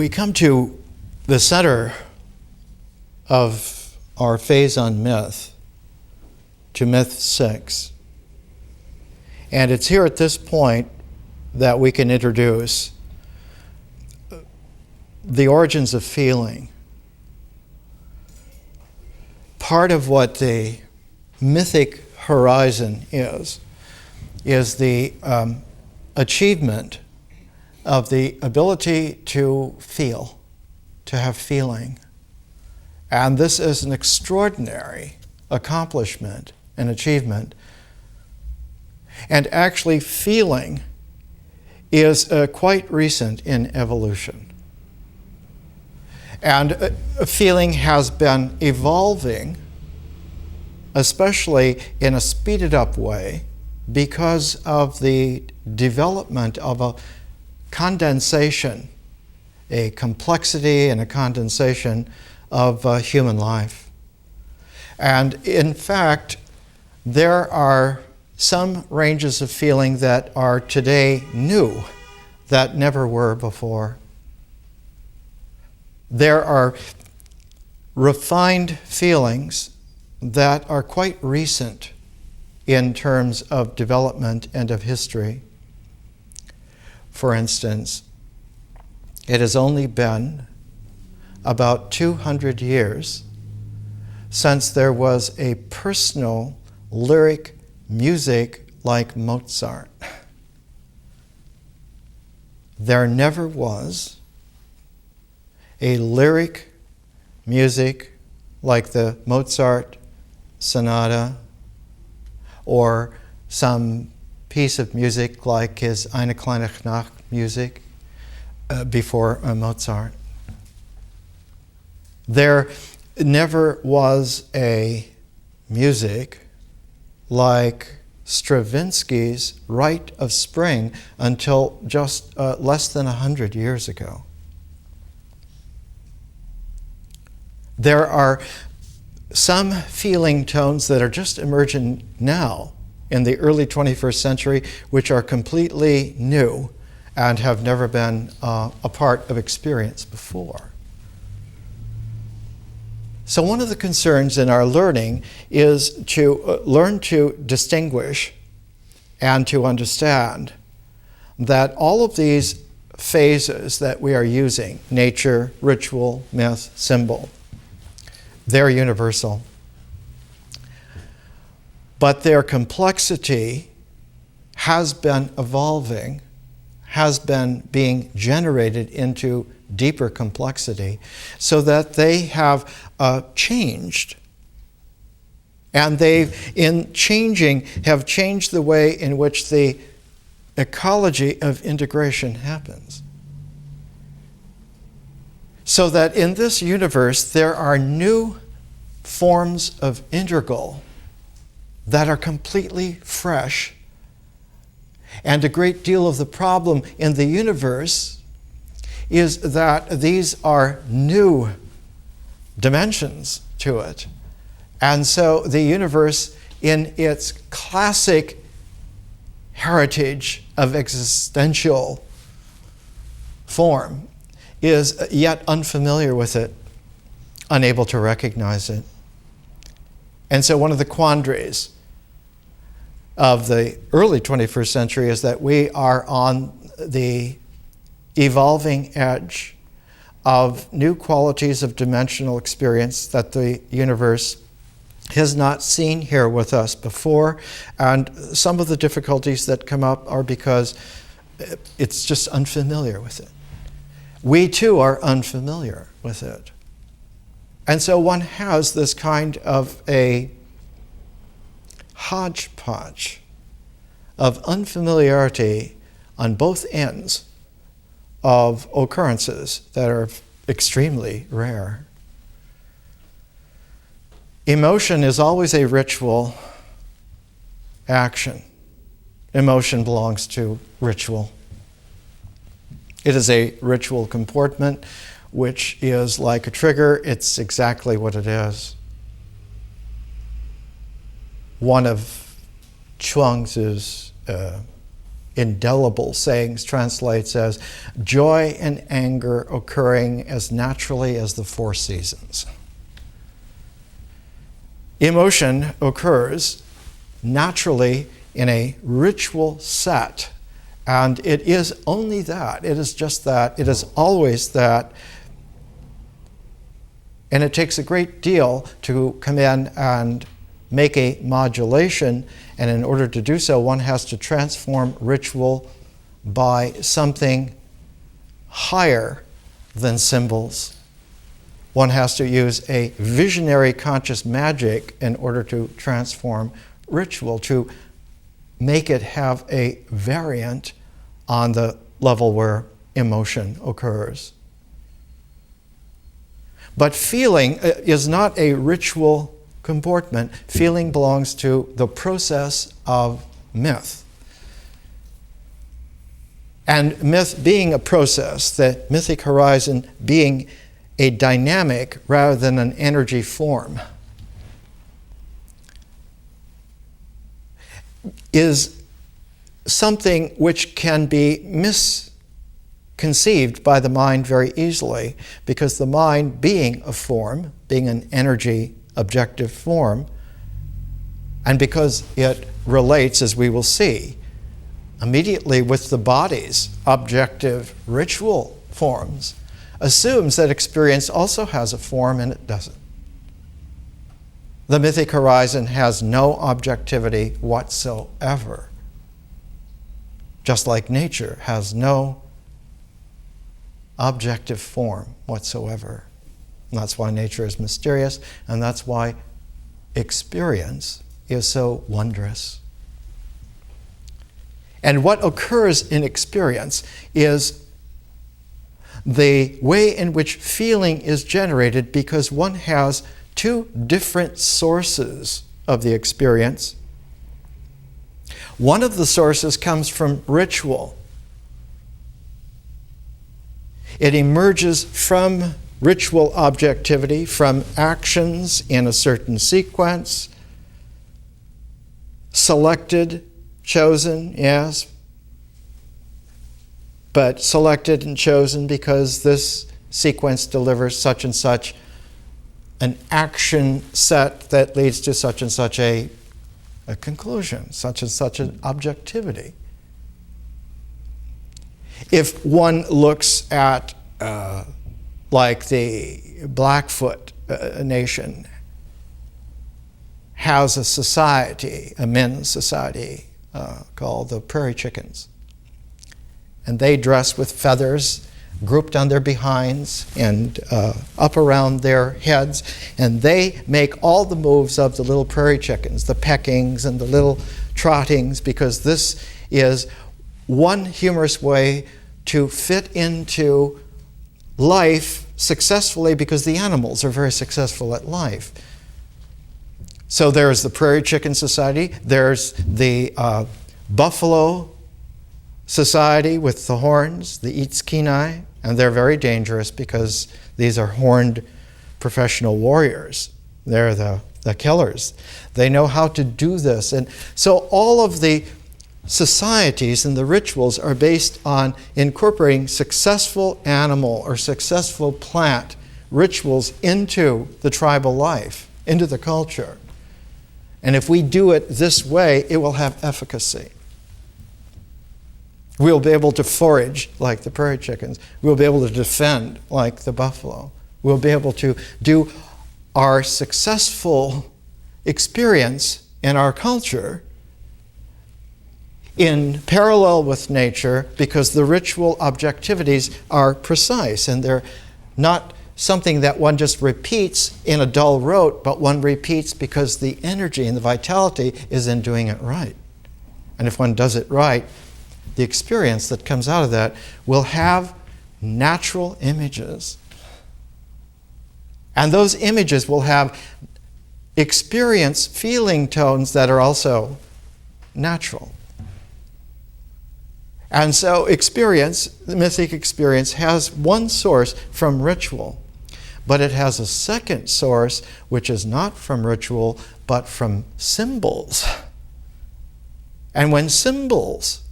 we come to the center of our phase on myth, to myth 6. And it's here at this point that we can introduce the origins of feeling. Part of what the mythic horizon is the achievement of the ability to feel, to have feeling. And this is an extraordinary accomplishment and achievement. And actually, feeling is quite recent in evolution. And feeling has been evolving, especially in a speeded up way, because of the development of a condensation, a complexity and a condensation of human life. And in fact, there are some ranges of feeling that are today new, that never were before. There are refined feelings that are quite recent in terms of development and of history. For instance, it has only been about 200 years since there was a personal lyric music like Mozart. There never was a lyric music like the Mozart sonata, or some piece of music like his Eine kleine Nacht music before Mozart. There never was a music like Stravinsky's Rite of Spring until just less than 100 years ago. There are some feeling tones that are just emerging now in the early 21st century, which are completely new and have never been a part of experience before. So one of the concerns in our learning is to learn to distinguish and to understand that all of these phases that we are using, nature, ritual, myth, symbol, they're universal. But their complexity has been evolving, has been being generated into deeper complexity, so that they have changed. And they, in changing, have changed the way in which the ecology of integration happens. So that in this universe, there are new forms of integral that are completely fresh. And a great deal of the problem in the universe is that these are new dimensions to it. And so the universe, in its classic heritage of existential form, is yet unfamiliar with it, unable to recognize it. And so one of the quandaries of the early 21st century is that we are on the evolving edge of new qualities of dimensional experience that the universe has not seen here with us before. And some of the difficulties that come up are because it's just unfamiliar with it. We too are unfamiliar with it. And so one has this kind of a hodgepodge of unfamiliarity on both ends of occurrences that are extremely rare. Emotion is always a ritual action. Emotion belongs to ritual. It is a ritual comportment, which is like a trigger. It's exactly what it is. One of Chuang's indelible sayings translates as joy and anger occurring as naturally as the four seasons. Emotion occurs naturally in a ritual set, and it is only that. It is just that. It is always that. And it takes a great deal to come in and make a modulation, and in order to do so, one has to transform ritual by something higher than symbols. One has to use a visionary conscious magic in order to transform ritual, to make it have a variant on the level where emotion occurs. But feeling is not a ritual comportment. Feeling belongs to the process of myth. And myth being a process, the mythic horizon being a dynamic rather than an energy form, is something which can be misconceived by the mind very easily, because the mind being a form, being an energy objective form, and because it relates, as we will see, immediately with the body's objective ritual forms, assumes that experience also has a form, and it doesn't. The mythic horizon has no objectivity whatsoever, just like nature has no objective form whatsoever. And that's why nature is mysterious, and that's why experience is so wondrous. And what occurs in experience is the way in which feeling is generated, because one has two different sources of the experience. One of the sources comes from ritual. It emerges from ritual objectivity, from actions in a certain sequence, selected, chosen, yes, but selected and chosen because this sequence delivers such and such an action set that leads to such and such a conclusion, such and such an objectivity. If one looks at like the Blackfoot nation has a society, a men's society called the Prairie Chickens. And they dress with feathers grouped on their behinds and up around their heads. And they make all the moves of the little prairie chickens, the peckings and the little trottings, because this is one humorous way to fit into life successfully, because the animals are very successful at life. So there's the Prairie Chicken Society, there's the Buffalo Society with the horns, the Eats-Kenai, and they're very dangerous because these are horned professional warriors. They're the killers. They know how to do this. And so all of the societies and the rituals are based on incorporating successful animal or successful plant rituals into the tribal life, into the culture. And if we do it this way, it will have efficacy. We'll be able to forage like the prairie chickens. We'll be able to defend like the buffalo. We'll be able to do our successful experience in our culture in parallel with nature, because the ritual objectivities are precise and they're not something that one just repeats in a dull rote, but one repeats because the energy and the vitality is in doing it right. And if one does it right, the experience that comes out of that will have natural images. And those images will have experience feeling tones that are also natural. And so experience, the mythic experience, has one source from ritual, but it has a second source which is not from ritual, but from symbols. And when symbols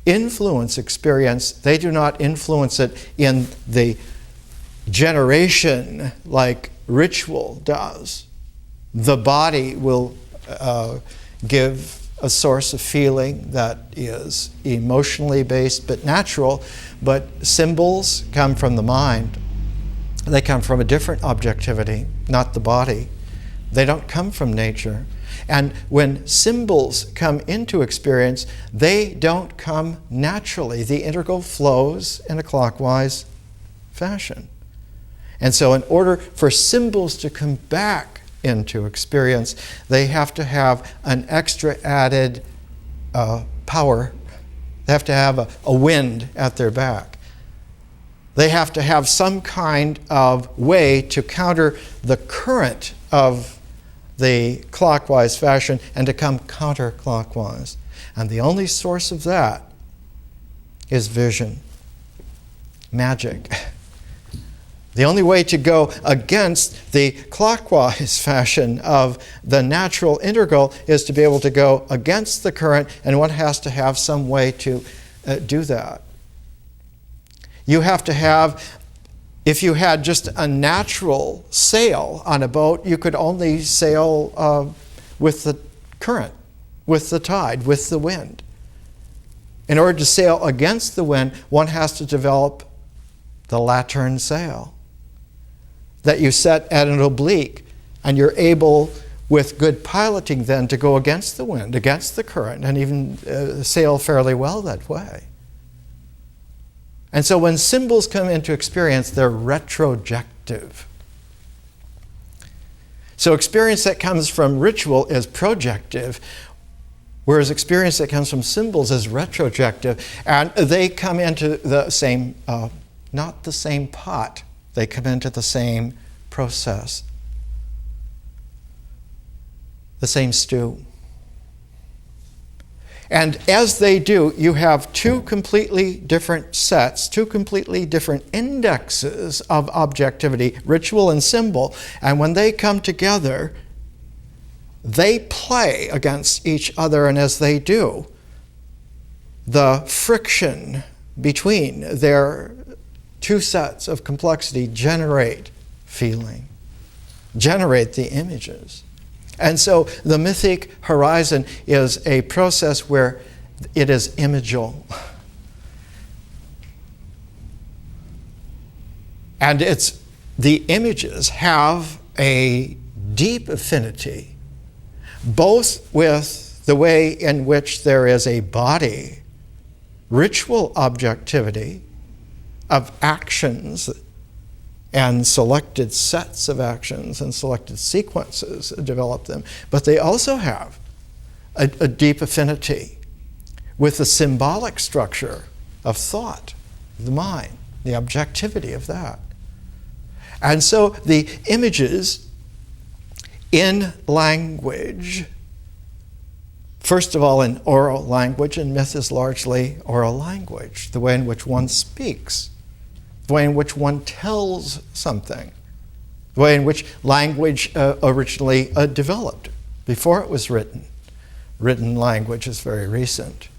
influence experience. They do not influence it in the generation like ritual does. The body will give a source of feeling that is emotionally based but natural, but symbols come from the mind. They come from a different objectivity, not the body. They don't come from nature. And when symbols come into experience, they don't come naturally. The integral flows in a clockwise fashion. And so in order for symbols to come back into experience, they have to have an extra added power. They have to have a wind at their back. They have to have some kind of way to counter the current of the clockwise fashion and to come counterclockwise. And the only source of that is vision, magic. The only way to go against the clockwise fashion of the natural integral is to be able to go against the current, and one has to have some way to do that. You have to have, if you had just a natural sail on a boat, you could only sail with the current, with the tide, with the wind. In order to sail against the wind, one has to develop the lantern sail that you set at an oblique, and you're able, with good piloting then, to go against the wind, against the current, and even sail fairly well that way. And so when symbols come into experience, they're retrojective. So experience that comes from ritual is projective, whereas experience that comes from symbols is retrojective. And they come into the same, not the same pot, they come into the same process, the same stew. And as they do, you have two completely different sets, two completely different indexes of objectivity, ritual and symbol. And when they come together, they play against each other. And as they do, the friction between their two sets of complexity generate feeling, generate the images. And so the mythic horizon is a process where it is imagal. And the images have a deep affinity, both with the way in which there is a body, ritual objectivity of actions and selected sets of actions and selected sequences develop them. But they also have a deep affinity with the symbolic structure of thought, the mind, the objectivity of that. And so the images in language, first of all in oral language, and myth is largely oral language, the way in which one speaks, the way in which one tells something, the way in which language originally developed before it was written. Written language is very recent.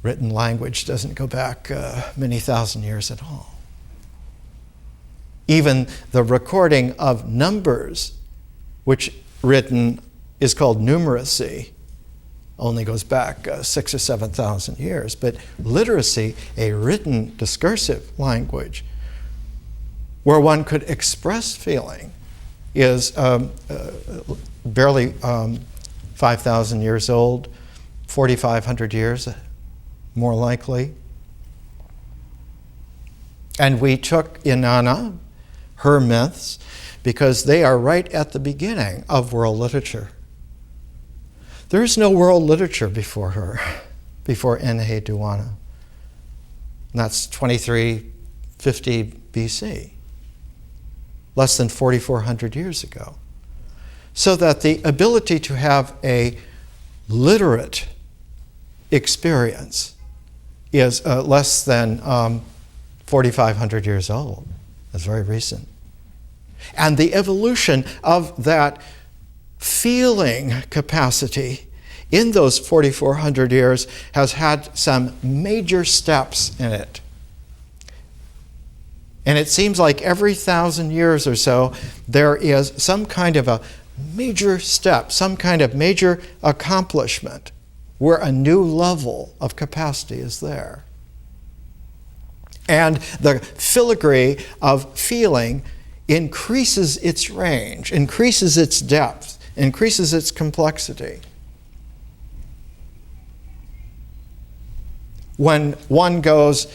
Written language doesn't go back many thousand years at all. Even the recording of numbers, which written is called numeracy, only goes back 6,000 or 7,000 years. But literacy, a written discursive language where one could express feeling, is barely 5,000 years old, 4,500 years more likely. And we took Inanna, her myths, because they are right at the beginning of world literature. There is no world literature before her, before Enheduanna. And that's 2350 BC, less than 4,400 years ago. So that the ability to have a literate experience is less than 4,500 years old. That's very recent. And the evolution of that feeling capacity in those 4,400 years has had some major steps in it. And it seems like every 1,000 years or so, there is some kind of a major step, some kind of major accomplishment where a new level of capacity is there. And the filigree of feeling increases its range, increases its depth, increases its complexity. When one goes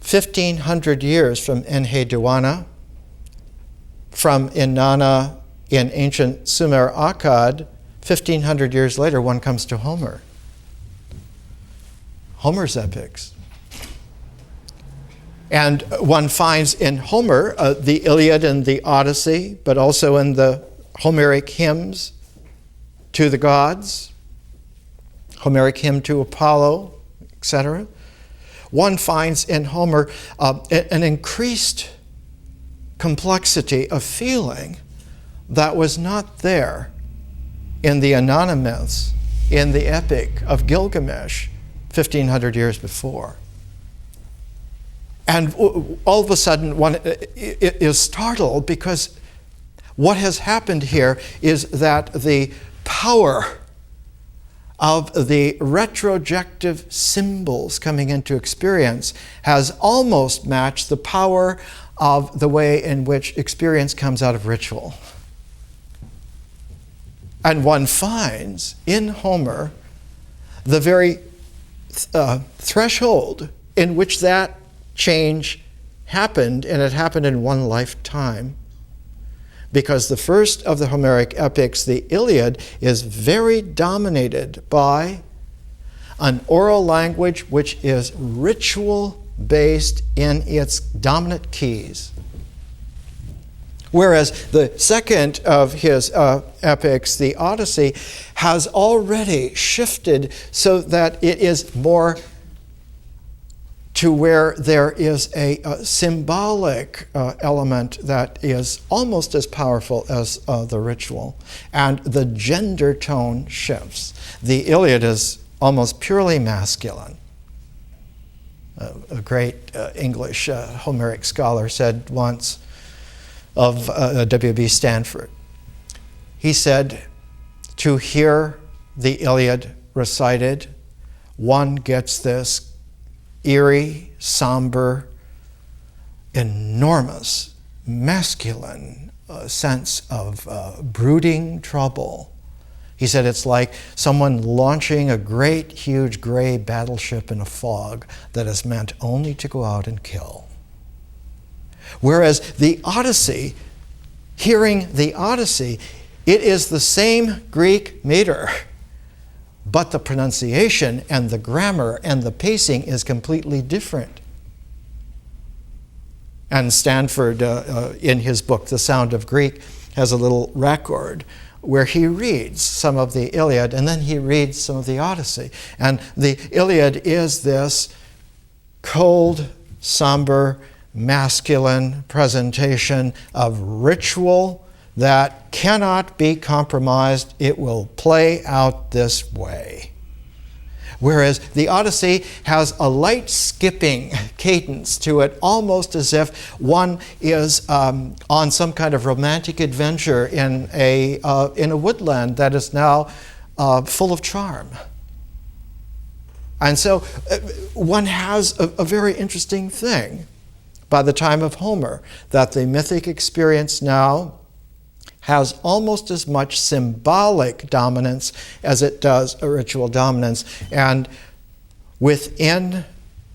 1,500 years from Enheduanna, from Inanna in ancient Sumer Akkad, 1,500 years later, one comes to Homer. Homer's epics. And one finds in Homer the Iliad and the Odyssey, but also in the Homeric hymns to the gods, Homeric hymn to Apollo, etc. One finds in Homer an increased complexity of feeling that was not there in the Inanna myths, in the epic of Gilgamesh 1,500 years before. And all of a sudden, one is startled because what has happened here is that the power of the retrojective symbols coming into experience has almost matched the power of the way in which experience comes out of ritual. And one finds in Homer the very threshold in which that change happened, and it happened in one lifetime. Because the first of the Homeric epics, the Iliad, is very dominated by an oral language which is ritual-based in its dominant keys. Whereas the second of his epics, the Odyssey, has already shifted so that it is more to where there is a symbolic element that is almost as powerful as the ritual. And the gender tone shifts. The Iliad is almost purely masculine. A great English Homeric scholar said once of W.B. Stanford, he said, to hear the Iliad recited, one gets this eerie, somber, enormous, masculine sense of brooding trouble. He said it's like someone launching a great, huge gray battleship in a fog that is meant only to go out and kill. Whereas the Odyssey, hearing the Odyssey, it is the same Greek meter, but the pronunciation and the grammar and the pacing is completely different. And Stanford, in his book, The Sound of Greek, has a little record where he reads some of the Iliad and then he reads some of the Odyssey. And the Iliad is this cold, somber, masculine presentation of ritual that cannot be compromised. It will play out this way. Whereas the Odyssey has a light skipping cadence to it, almost as if one is on some kind of romantic adventure in a woodland that is now full of charm. And so one has a very interesting thing by the time of Homer, that the mythic experience now has almost as much symbolic dominance as it does a ritual dominance. And within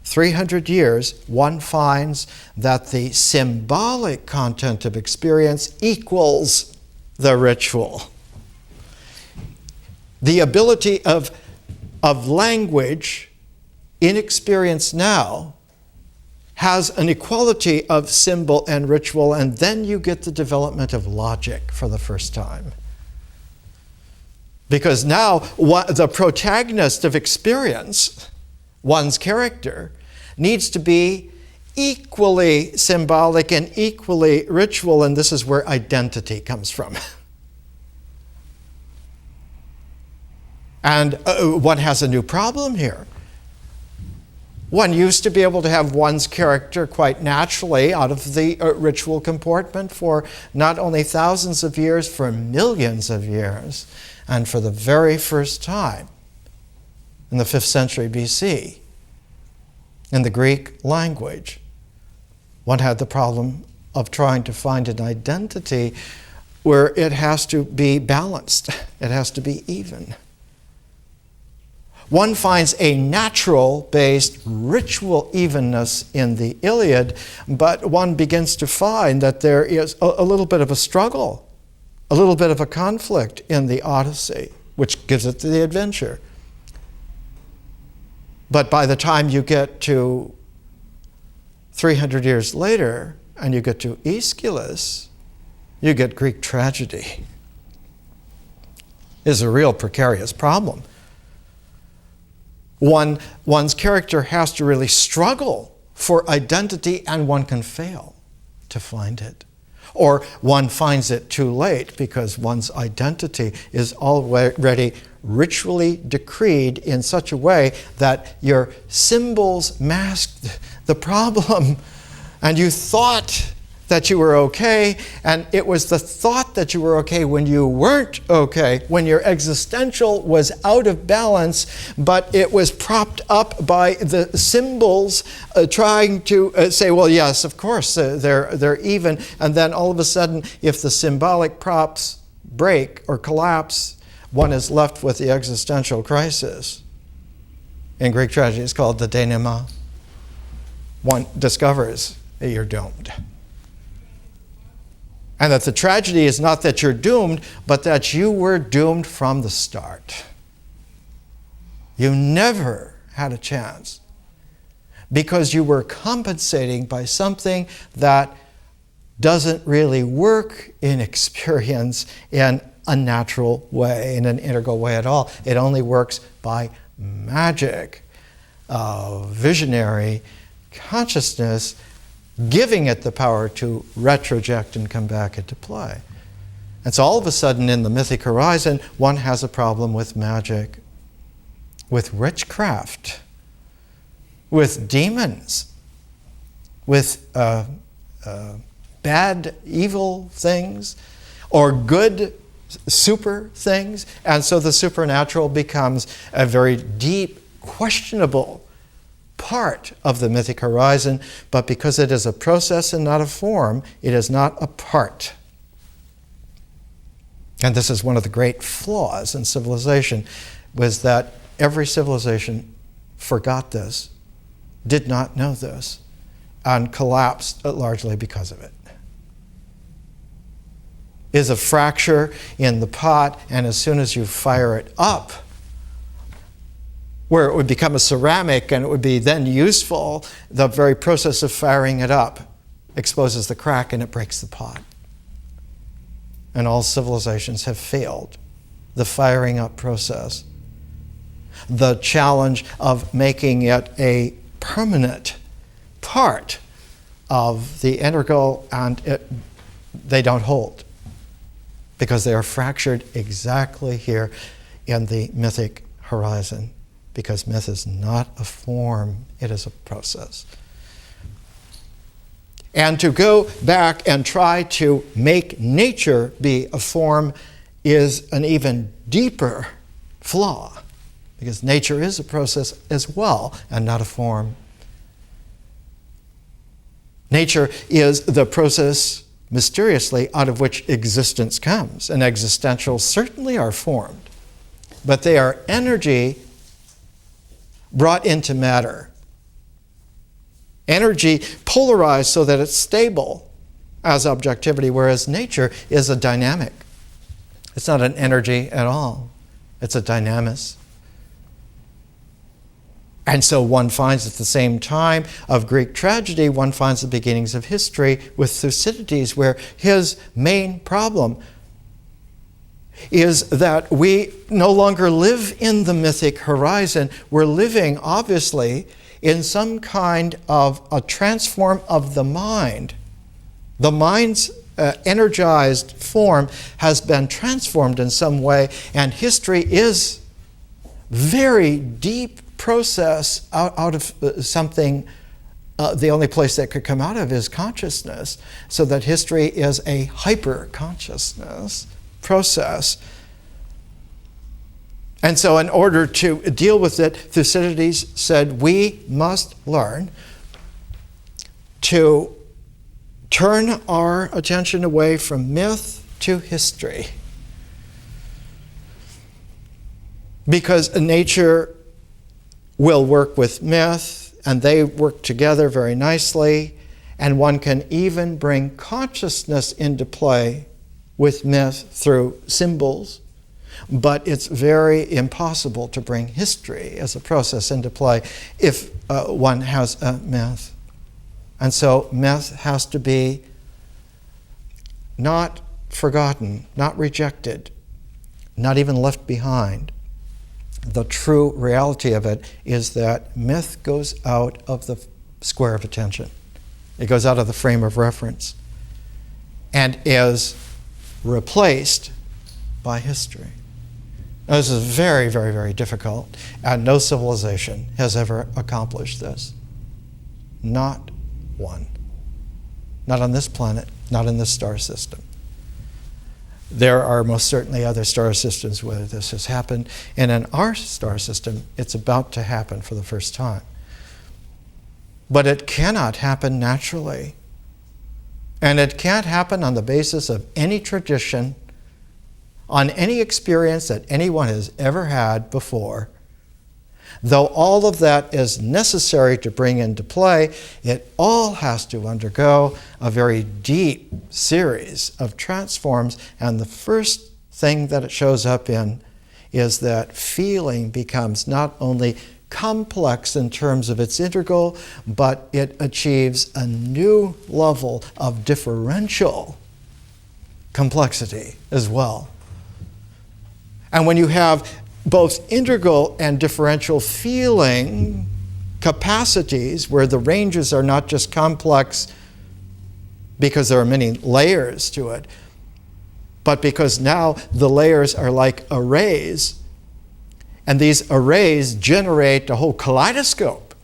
300 years, one finds that the symbolic content of experience equals the ritual. The ability of language in experience now has an equality of symbol and ritual, and then you get the development of logic for the first time. Because now the protagonist of experience, one's character, needs to be equally symbolic and equally ritual, and this is where identity comes from. And one has a new problem here. One used to be able to have one's character quite naturally out of the ritual comportment for not only thousands of years, for millions of years. And for the very first time, in the 5th century BC, in the Greek language, one had the problem of trying to find an identity where it has to be balanced. It has to be even. One finds a natural-based ritual evenness in the Iliad, but one begins to find that there is a little bit of a struggle, a little bit of a conflict in the Odyssey, which gives it the adventure. But by the time you get to 300 years later, and you get to Aeschylus, you get Greek tragedy. It's a real precarious problem. One's character has to really struggle for identity, and one can fail to find it. Or one finds it too late because one's identity is already ritually decreed in such a way that your symbols masked the problem, and you thought that you were okay, and it was the thought that you were okay when you weren't okay, when your existential was out of balance, but it was propped up by the symbols trying to say, well, yes, of course, they're even, and then all of a sudden, if the symbolic props break or collapse, one is left with the existential crisis. In Greek tragedy, it's called the denouement. One discovers that you're doomed. And that the tragedy is not that you're doomed, but that you were doomed from the start. You never had a chance because you were compensating by something that doesn't really work in experience in a natural way, in an integral way at all. It only works by magic, visionary consciousness, giving it the power to retroject and come back into play. And so all of a sudden in the mythic horizon, one has a problem with magic, with witchcraft, with demons, with bad, evil things, or good, super things. And so the supernatural becomes a very deep, questionable part of the mythic horizon, but because it is a process and not a form, it is not a part. And this is one of the great flaws in civilization, was that every civilization forgot this, did not know this, and collapsed largely because of it. Is a fracture in the pot, and as soon as you fire it up, where it would become a ceramic and it would be then useful, the very process of firing it up exposes the crack and it breaks the pot. And all civilizations have failed the firing up process. The challenge of making it a permanent part of the integral, and they don't hold because they are fractured exactly here in the mythic horizon. Because myth is not a form, it is a process. And to go back and try to make nature be a form is an even deeper flaw, because nature is a process as well and not a form. Nature is the process, mysteriously, out of which existence comes, and existentials certainly are formed, but they are energy brought into matter. Energy polarized so that it's stable as objectivity, whereas nature is a dynamic. It's not an energy at all. It's a dynamis. And so one finds at the same time of Greek tragedy, one finds the beginnings of history with Thucydides, where his main problem is that we no longer live in the mythic horizon. We're living, obviously, in some kind of a transform of the mind. The mind's energized form has been transformed in some way, and history is very deep process out of something. The only place that could come out of is consciousness, so that history is a hyper-consciousness process. And so in order to deal with it, Thucydides said we must learn to turn our attention away from myth to history. Because nature will work with myth, and they work together very nicely, and one can even bring consciousness into play with myth through symbols. But it's very impossible to bring history as a process into play if one has a myth. And so myth has to be not forgotten, not rejected, not even left behind. The true reality of it is that myth goes out of the square of attention. It goes out of the frame of reference and is replaced by history. Now, this is very, very, very difficult, and no civilization has ever accomplished this. Not one. Not on this planet, not in this star system. There are most certainly other star systems where this has happened, and in our star system, it's about to happen for the first time. But it cannot happen naturally. And it can't happen on the basis of any tradition, on any experience that anyone has ever had before. Though all of that is necessary to bring into play, it all has to undergo a very deep series of transforms, and the first thing that it shows up in is that feeling becomes not only complex in terms of its integral, but it achieves a new level of differential complexity as well. And when you have both integral and differential feeling capacities, where the ranges are not just complex because there are many layers to it, but because now the layers are like arrays, and these arrays generate a whole kaleidoscope.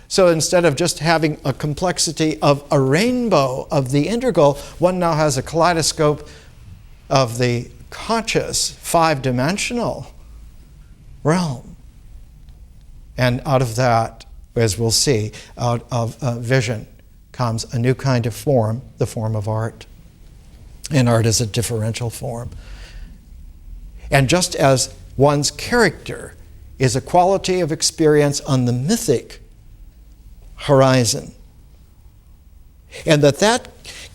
So instead of just having a complexity of a rainbow of the integral, one now has a kaleidoscope of the conscious, five-dimensional realm. And out of that, as we'll see, out of vision comes a new kind of form, the form of art. And art is a differential form. And just as one's character is a quality of experience on the mythic horizon, and that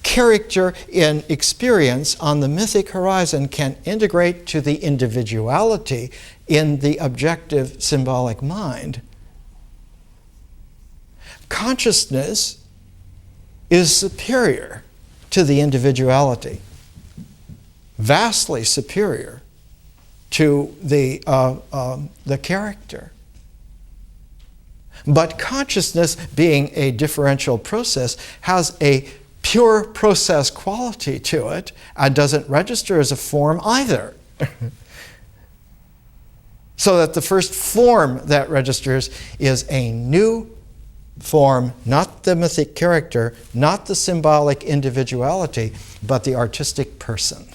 character in experience on the mythic horizon can integrate to the individuality in the objective symbolic mind, consciousness is superior to the individuality, vastly superior to the character. But consciousness, being a differential process, has a pure process quality to it and doesn't register as a form either. So that the first form that registers is a new form, not the mythic character, not the symbolic individuality, but the artistic person.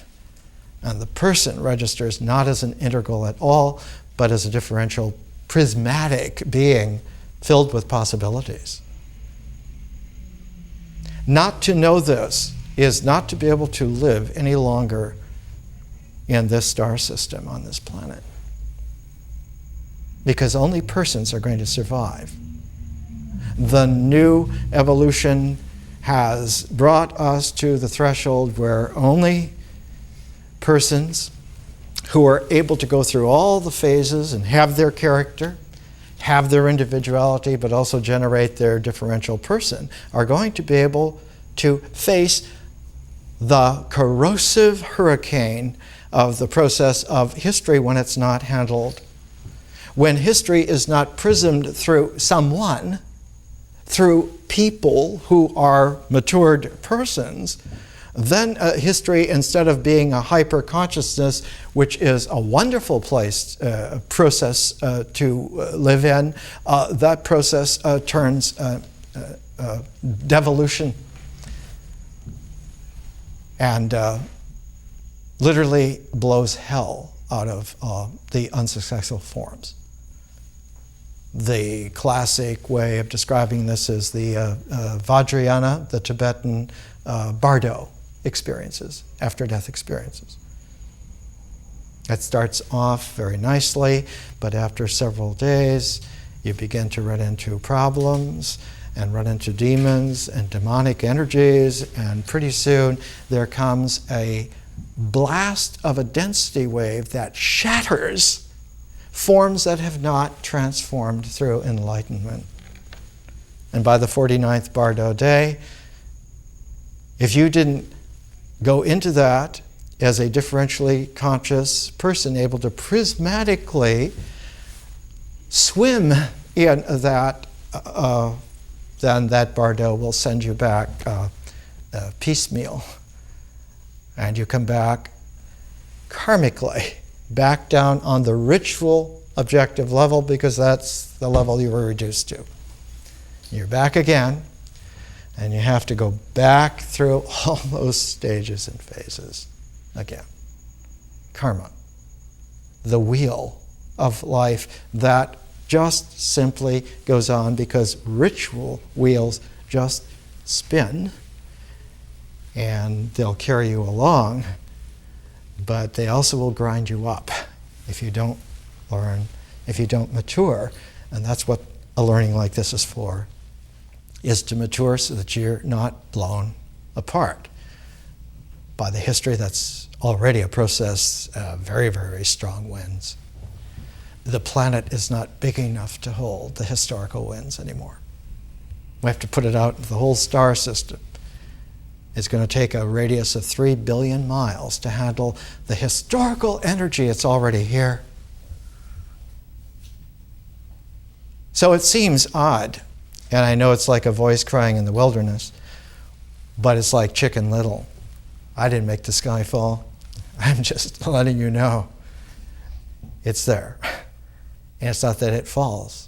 And the person registers not as an integral at all, but as a differential, prismatic being filled with possibilities. Not to know this is not to be able to live any longer in this star system on this planet. Because only persons are going to survive. The new evolution has brought us to the threshold where only persons who are able to go through all the phases and have their character, have their individuality, but also generate their differential person, are going to be able to face the corrosive hurricane of the process of history when it's not handled. When history is not prismed through someone, through people who are matured persons, Then history, instead of being a hyper-consciousness, which is a wonderful process to live in, that process turns devolution and literally blows hell out of the unsuccessful forms. The classic way of describing this is the Vajrayana, the Tibetan bardo experiences, after-death experiences. It starts off very nicely, but after several days, you begin to run into problems and run into demons and demonic energies, and pretty soon there comes a blast of a density wave that shatters forms that have not transformed through enlightenment. And by the 49th Bardo day, if you didn't go into that as a differentially conscious person able to prismatically swim in that, then that Bardo will send you back piecemeal. And you come back karmically, back down on the ritual objective level, because that's the level you were reduced to. You're back again, and you have to go back through all those stages and phases again. Karma, the wheel of life that just simply goes on because ritual wheels just spin, and they'll carry you along, but they also will grind you up if you don't learn, if you don't mature. And that's what a learning like this is for, is to mature so that you're not blown apart by the history that's already a process, very, very strong winds. The planet is not big enough to hold the historical winds anymore. We have to put it out into the whole star system. It's going to take a radius of 3 billion miles to handle the historical energy that's already here. So it seems odd, and I know it's like a voice crying in the wilderness, but it's like Chicken Little. I didn't make the sky fall. I'm just letting you know it's there. And it's not that it falls.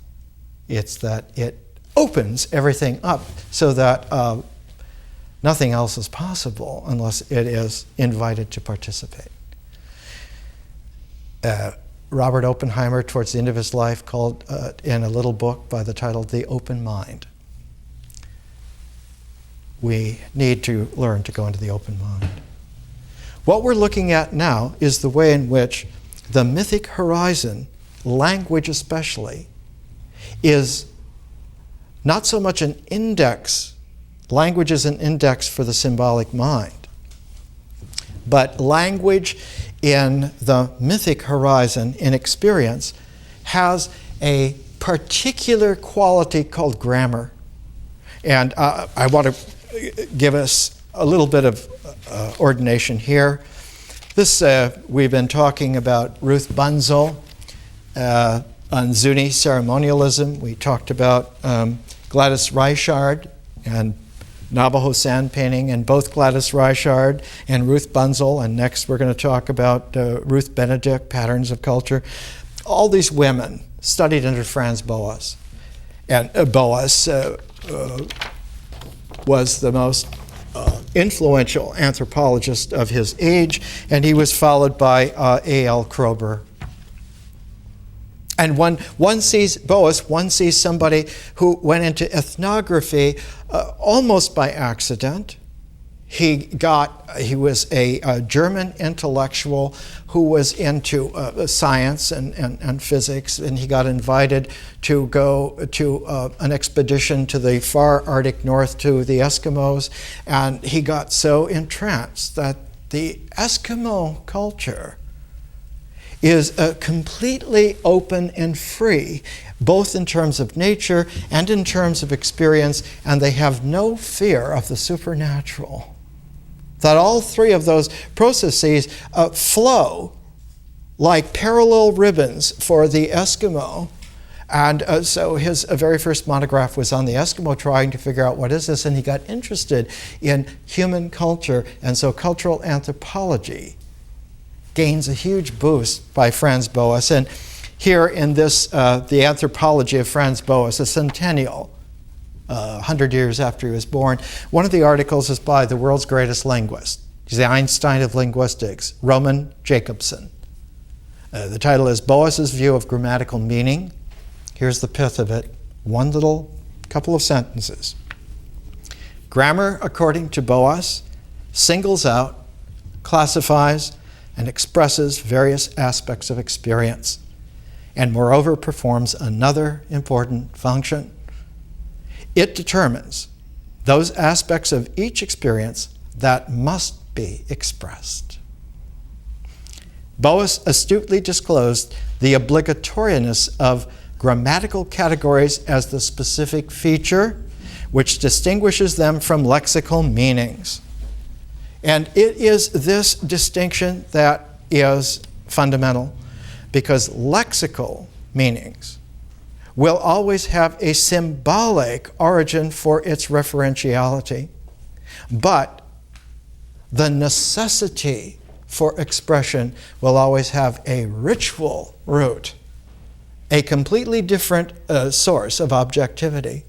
It's that it opens everything up so that nothing else is possible unless it is invited to participate. Robert Oppenheimer, towards the end of his life, called in a little book by the title The Open Mind. We need to learn to go into the open mind. What we're looking at now is the way in which the mythic horizon, language especially, is not so much an index. Language is an index for the symbolic mind. But language in the mythic horizon, in experience, has a particular quality called grammar. And I want to give us a little bit of ordination here. This, we've been talking about Ruth Bunzel on Zuni ceremonialism. We talked about Gladys Reichard and Navajo sand painting, and both Gladys Reichard and Ruth Bunzel, and next we're going to talk about Ruth Benedict, Patterns of Culture. All these women studied under Franz Boas, and Boas was the most influential anthropologist of his age, and he was followed by A.L. Kroeber. And when one sees Boas, one sees somebody who went into ethnography almost by accident. He was a German intellectual who was into science and physics, and he got invited to go to an expedition to the far Arctic North to the Eskimos, and he got so entranced that the Eskimo culture is completely open and free, both in terms of nature and in terms of experience, and they have no fear of the supernatural. That all three of those processes flow like parallel ribbons for the Eskimo And so his very first monograph was on the Eskimo, trying to figure out what is this, and he got interested in human culture. And so cultural anthropology gains a huge boost by Franz Boas. And here in this, the Anthropology of Franz Boas, a centennial, 100 years after he was born, one of the articles is by the world's greatest linguist. He's the Einstein of linguistics, Roman Jacobson. The title is Boas's View of Grammatical Meaning. Here's the pith of it, one little couple of sentences. Grammar, according to Boas, singles out, classifies, and expresses various aspects of experience, and moreover performs another important function. It determines those aspects of each experience that must be expressed. Boas astutely disclosed the obligatoriness of grammatical categories as the specific feature which distinguishes them from lexical meanings. And it is this distinction that is fundamental, because lexical meanings will always have a symbolic origin for its referentiality, but the necessity for expression will always have a ritual root, a completely different source of objectivity.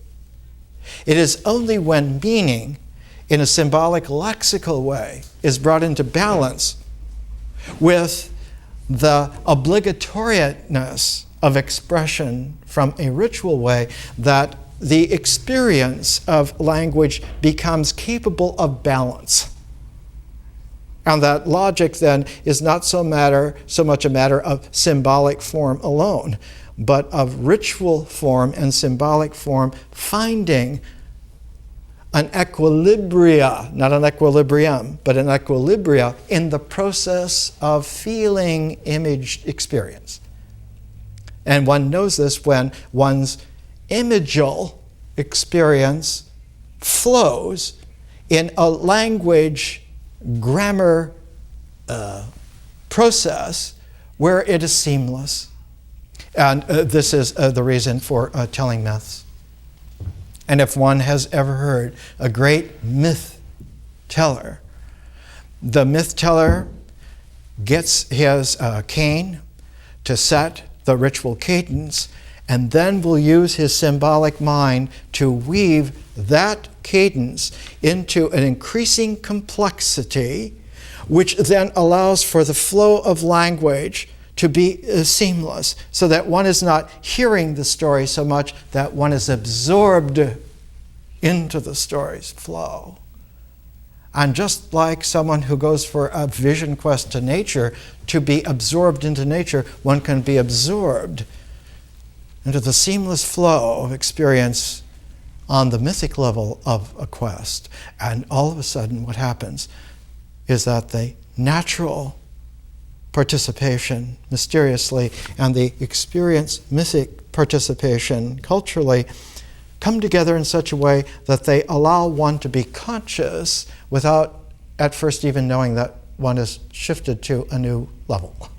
It is only when meaning, in a symbolic lexical way, is brought into balance with the obligatoriness of expression from a ritual way, that the experience of language becomes capable of balance. And that logic then is not so much a matter of symbolic form alone, but of ritual form and symbolic form finding an equilibria, not an equilibrium, but an equilibria in the process of feeling imaged experience. And one knows this when one's imageal experience flows in a language grammar process where it is seamless. And this is the reason for telling myths. And if one has ever heard a great myth teller, the myth teller gets his cane to set the ritual cadence, and then will use his symbolic mind to weave that cadence into an increasing complexity, which then allows for the flow of language to be seamless, so that one is not hearing the story so much that one is absorbed into the story's flow. And just like someone who goes for a vision quest to nature, to be absorbed into nature, one can be absorbed into the seamless flow of experience on the mythic level of a quest. And all of a sudden what happens is that the natural participation mysteriously and the experience mythic participation culturally come together in such a way that they allow one to be conscious without at first even knowing that one has shifted to a new level.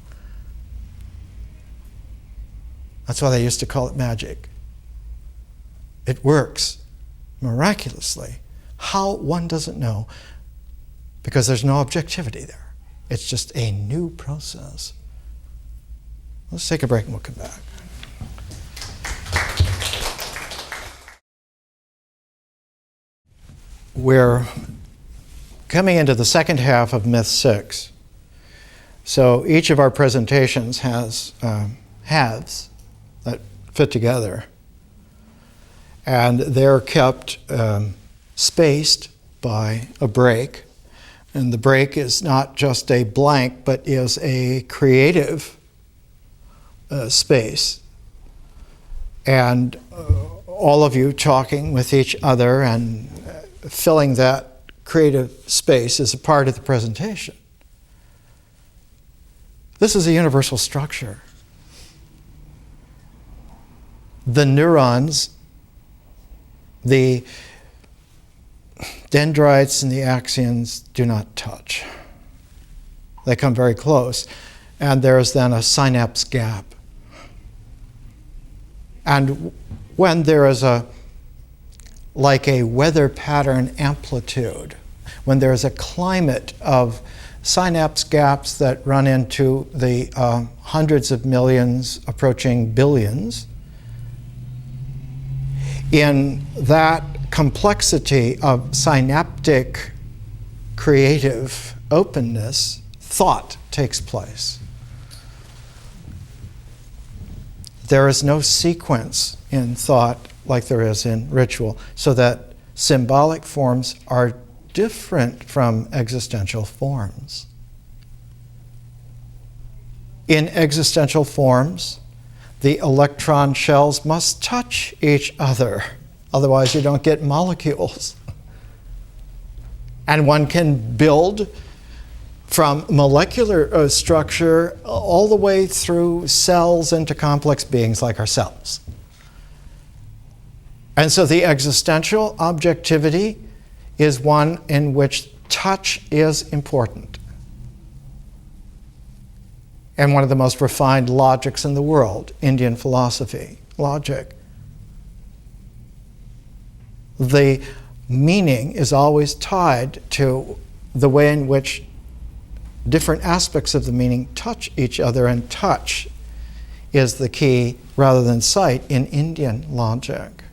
That's why they used to call it magic. It works miraculously. How, one doesn't know, because there's no objectivity there. It's just a new process. Let's take a break and we'll come back. We're coming into the second half of Myth 6. So each of our presentations has halves that fit together. And they're kept spaced by a break. And the break is not just a blank, but is a creative space. And all of you talking with each other and filling that creative space is a part of the presentation. This is a universal structure. The neurons, the dendrites and the axons do not touch. They come very close, and there is then a synapse gap. And when there is like a weather pattern amplitude, when there is a climate of synapse gaps that run into the hundreds of millions approaching billions, in that complexity of synaptic creative openness, thought takes place. There is no sequence in thought like there is in ritual, so that symbolic forms are different from existential forms. In existential forms, the electron shells must touch each other, otherwise you don't get molecules. And one can build from molecular structure all the way through cells into complex beings like ourselves. And so the existential objectivity is one in which touch is important. And one of the most refined logics in the world, Indian philosophy, logic. The meaning is always tied to the way in which different aspects of the meaning touch each other, and touch is the key rather than sight in Indian logic.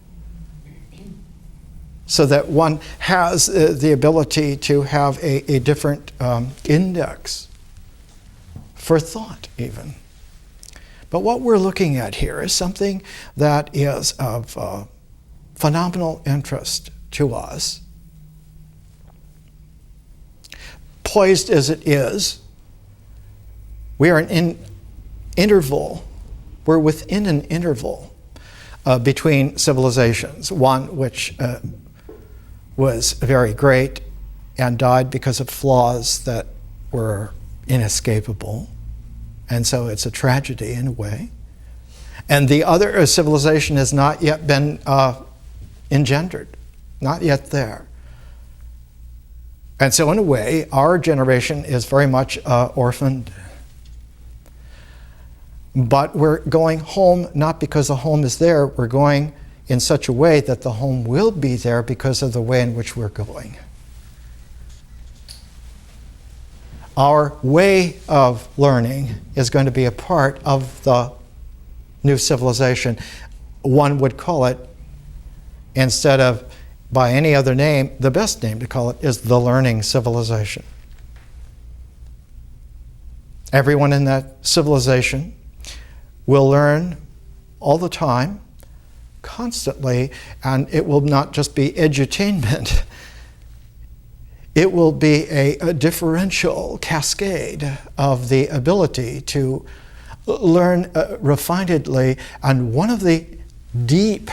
So that one has the ability to have a different index for thought even. But what we're looking at here is something that is of phenomenal interest to us. Poised as it is, we are in interval. We're within an interval between civilizations, one which was very great and died because of flaws that were inescapable. And so it's a tragedy in a way. And the other civilization has not yet been engendered, not yet there. And so in a way, our generation is very much orphaned. But we're going home not because the home is there, we're going in such a way that the home will be there because of the way in which we're going. Our way of learning is going to be a part of the new civilization. One would call it, instead of by any other name, the best name to call it is the learning civilization. Everyone in that civilization will learn all the time, constantly, and it will not just be edutainment. It will be a differential cascade of the ability to learn refinedly. And one of the deep,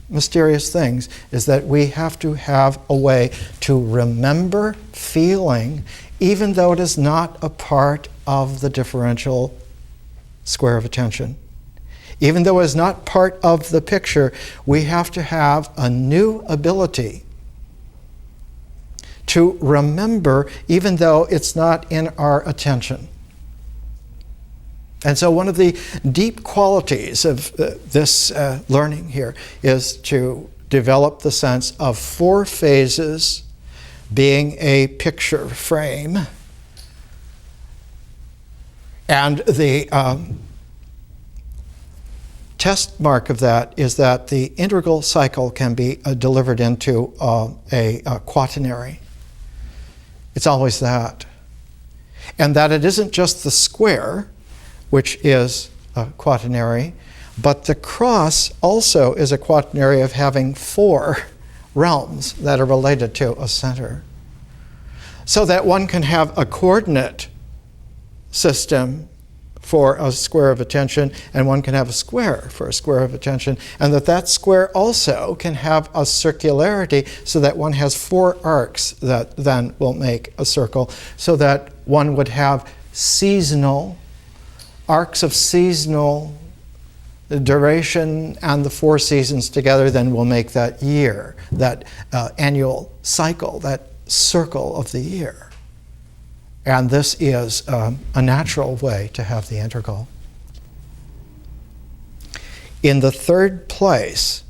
mysterious things is that we have to have a way to remember feeling, even though it is not a part of the differential square of attention. Even though it is not part of the picture, we have to have a new ability to remember, even though it's not in our attention. And so one of the deep qualities of this learning here is to develop the sense of 4 phases being a picture frame. And the test mark of that is that the integral cycle can be delivered into a quaternary. It's always that. And that it isn't just the square, which is a quaternary, but the cross also is a quaternary of having 4 realms that are related to a center. So that one can have a coordinate system for a square of attention, and one can have a square for a square of attention, and that square also can have a circularity so that one has 4 arcs that then will make a circle, so that one would have seasonal arcs of seasonal duration, and the 4 seasons together then will make that year, that annual cycle, that circle of the year. And this is a natural way to have the integral. in the third place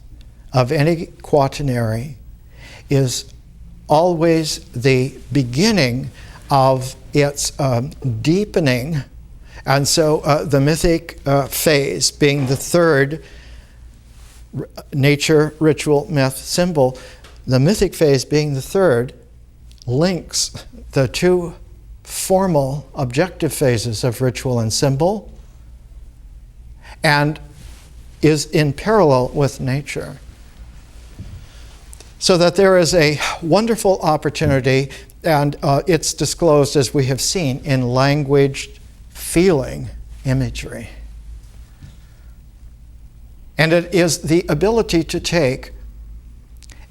of any quaternary is always the beginning of its deepening. And so the mythic phase, being the third nature, ritual, myth, symbol, the mythic phase being the third, links the two formal objective phases of ritual and symbol and is in parallel with nature. So that there is a wonderful opportunity, and it's disclosed, as we have seen, in languaged feeling imagery. And it is the ability to take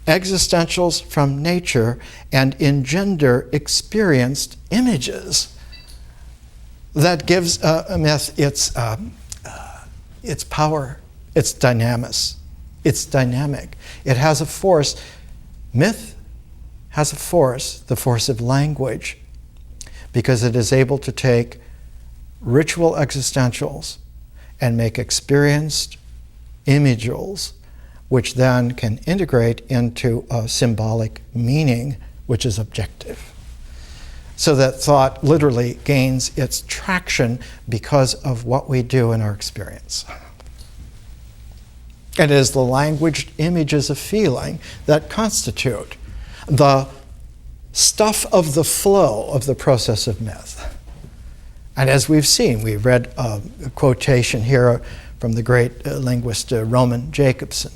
existentials from nature and engender experienced images that gives a myth its power, its dynamis. It's dynamic. It has a force. Myth has a force, the force of language, because it is able to take ritual existentials and make experienced imagals, which then can integrate into a symbolic meaning, which is objective. So that thought literally gains its traction because of what we do in our experience. It is the languaged images of feeling that constitute the stuff of the flow of the process of myth. And as we've seen, we read a quotation here from the great linguist Roman Jacobson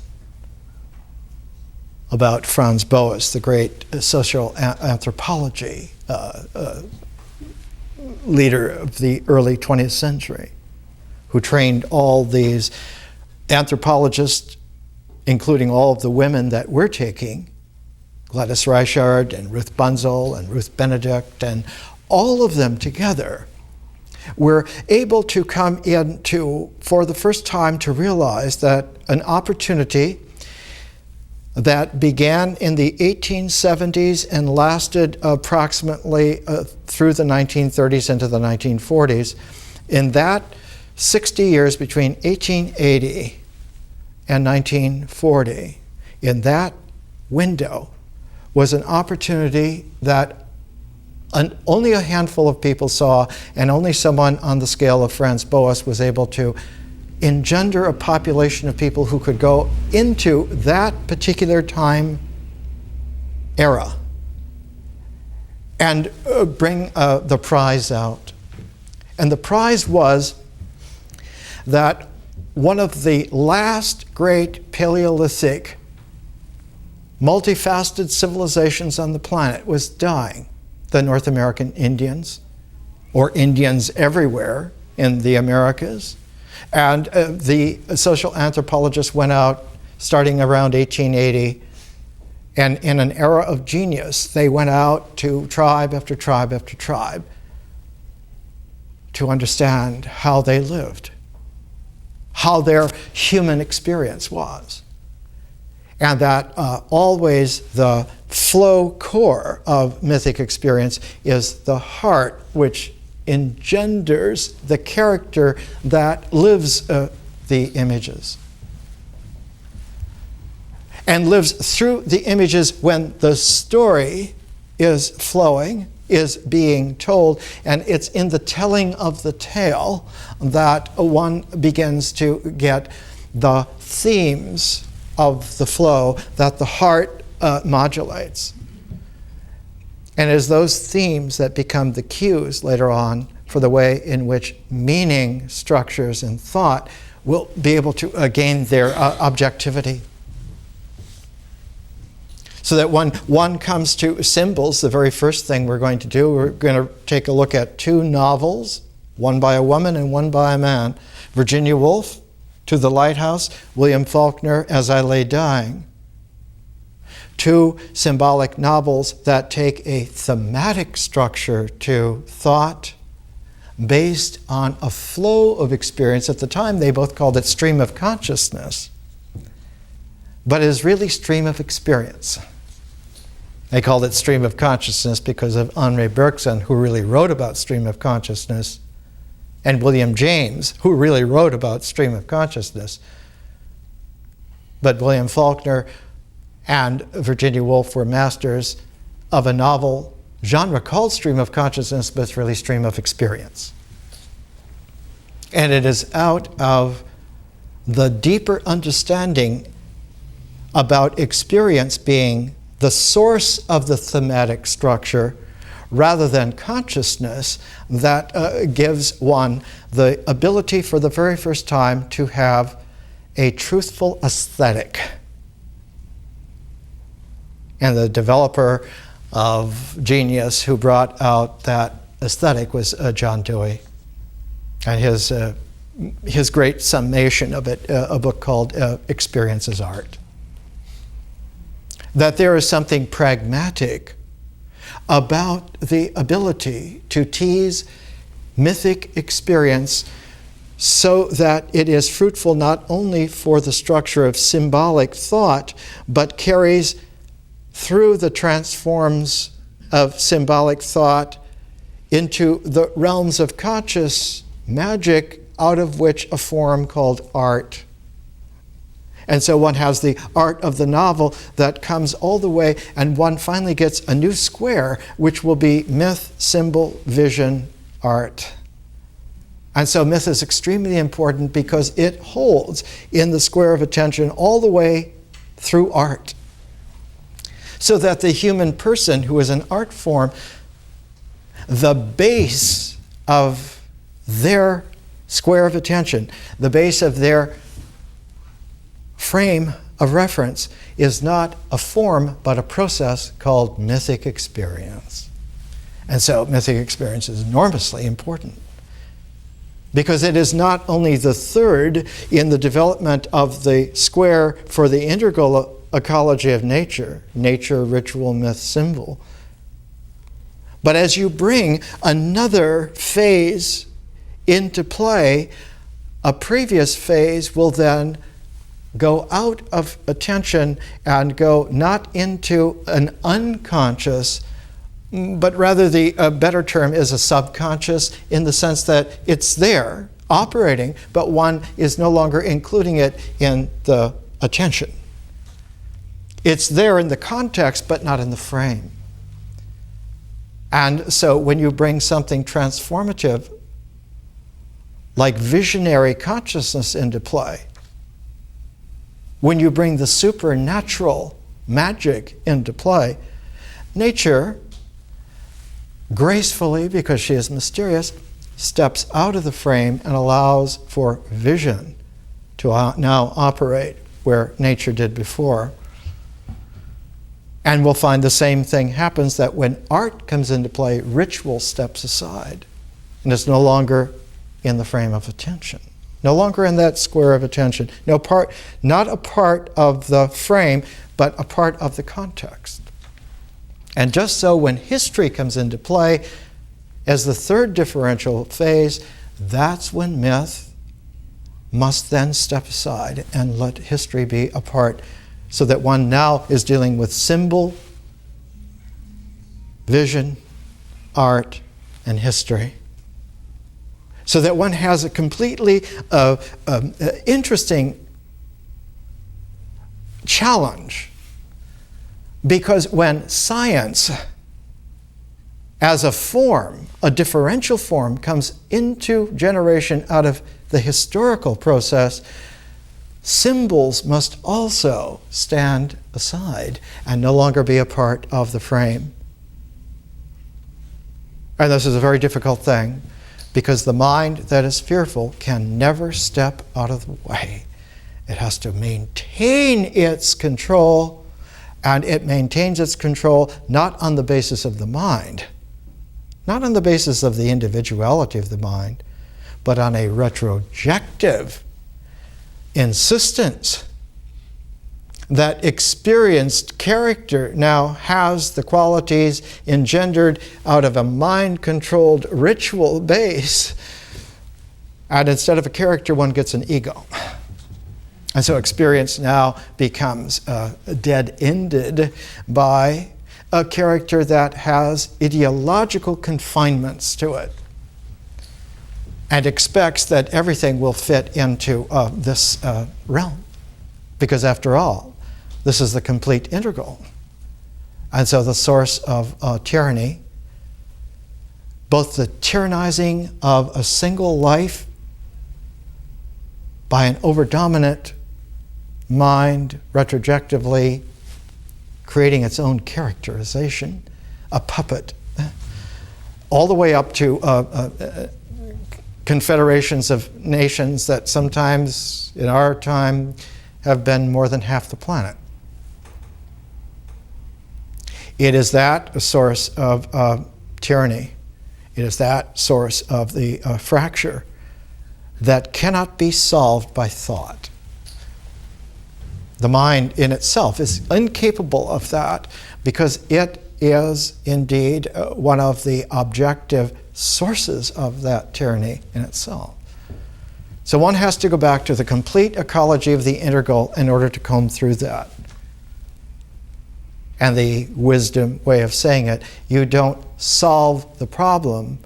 about Franz Boas, the great social anthropology leader of the early 20th century, who trained all these anthropologists, including all of the women that we're taking, Gladys Reichard and Ruth Bunzel and Ruth Benedict, and all of them together were able to come into, for the first time, to realize that an opportunity that began in the 1870s and lasted approximately through the 1930s into the 1940s, in that 60 years between 1880 and 1940, in that window, was an opportunity that only a handful of people saw, and only someone on the scale of Franz Boas was able to engender a population of people who could go into that particular time era and bring the prize out. And the prize was that one of the last great Paleolithic multifaceted civilizations on the planet was dying. The North American Indians, or Indians everywhere in the Americas. And the social anthropologists went out starting around 1880, and in an era of genius, they went out to tribe after tribe after tribe to understand how they lived, how their human experience was. And that always the flow core of mythic experience is the heart, which engenders the character that lives the images. And lives through the images when the story is flowing, is being told, and it's in the telling of the tale that one begins to get the themes of the flow that the heart modulates. And it's those themes that become the cues later on for the way in which meaning, structures, and thought will be able to gain their objectivity. So that when one comes to symbols, the very first thing we're going to do, we're going to take a look at two novels, one by a woman and one by a man. Virginia Woolf, To the Lighthouse, William Faulkner, As I Lay Dying. Two symbolic novels that take a thematic structure to thought based on a flow of experience. At the time, they both called it stream of consciousness, but it is really stream of experience. They called it stream of consciousness because of Henri Bergson, who really wrote about stream of consciousness, and William James, who really wrote about stream of consciousness. But William Faulkner and Virginia Woolf were masters of a novel genre called stream of consciousness, but it's really stream of experience. And it is out of the deeper understanding about experience being the source of the thematic structure rather than consciousness that gives one the ability for the very first time to have a truthful aesthetic. And the developer of genius who brought out that aesthetic was John Dewey. And his great summation of it, a book called Experience as Art. That there is something pragmatic about the ability to tease mythic experience so that it is fruitful not only for the structure of symbolic thought, but carries through the transforms of symbolic thought into the realms of conscious magic, out of which a form called art. And so one has the art of the novel that comes all the way, and one finally gets a new square, which will be myth, symbol, vision, art. And so myth is extremely important because it holds in the square of attention all the way through art. So that the human person, who is an art form, the base of their square of attention, the base of their frame of reference, is not a form but a process called mythic experience. And so mythic experience is enormously important because it is not only the third in the development of the square for the integral ecology of nature, ritual, myth, symbol, but as you bring another phase into play, a previous phase will then go out of attention and go not into an unconscious, but rather the better term is a subconscious, in the sense that it's there, operating, but one is no longer including it in the attention. It's there in the context, but not in the frame. And so when you bring something transformative, like visionary consciousness into play, when you bring the supernatural magic into play, nature, gracefully, because she is mysterious, steps out of the frame and allows for vision to now operate where nature did before. And we'll find the same thing happens, that when art comes into play, ritual steps aside and is no longer in the frame of attention. No longer in that square of attention. Not a part of the frame, but a part of the context. And just so when history comes into play as the third differential phase, that's when myth must then step aside and let history be a part, so that one now is dealing with symbol, vision, art, and history. So that one has a completely interesting challenge. Because when science, as a form, a differential form, comes into generation out of the historical process, symbols must also stand aside and no longer be a part of the frame. And this is a very difficult thing, because the mind that is fearful can never step out of the way. It has to maintain its control, and it maintains its control not on the basis of the mind, not on the basis of the individuality of the mind, but on a retrojective insistence that experienced character now has the qualities engendered out of a mind-controlled ritual base, and instead of a character, one gets an ego. And so experience now becomes dead-ended by a character that has ideological confinements to it and expects that everything will fit into this realm. Because after all, this is the complete integral. And so the source of tyranny, both the tyrannizing of a single life by an over-dominant mind, retrospectively creating its own characterization, a puppet, all the way up to confederations of nations that sometimes in our time have been more than half the planet. It is that source of tyranny. It is that source of the fracture that cannot be solved by thought. The mind in itself is incapable of that because it is indeed one of the objective sources of that tyranny in itself. So one has to go back to the complete ecology of the integral in order to comb through that. And the wisdom way of saying it, you don't solve the problem,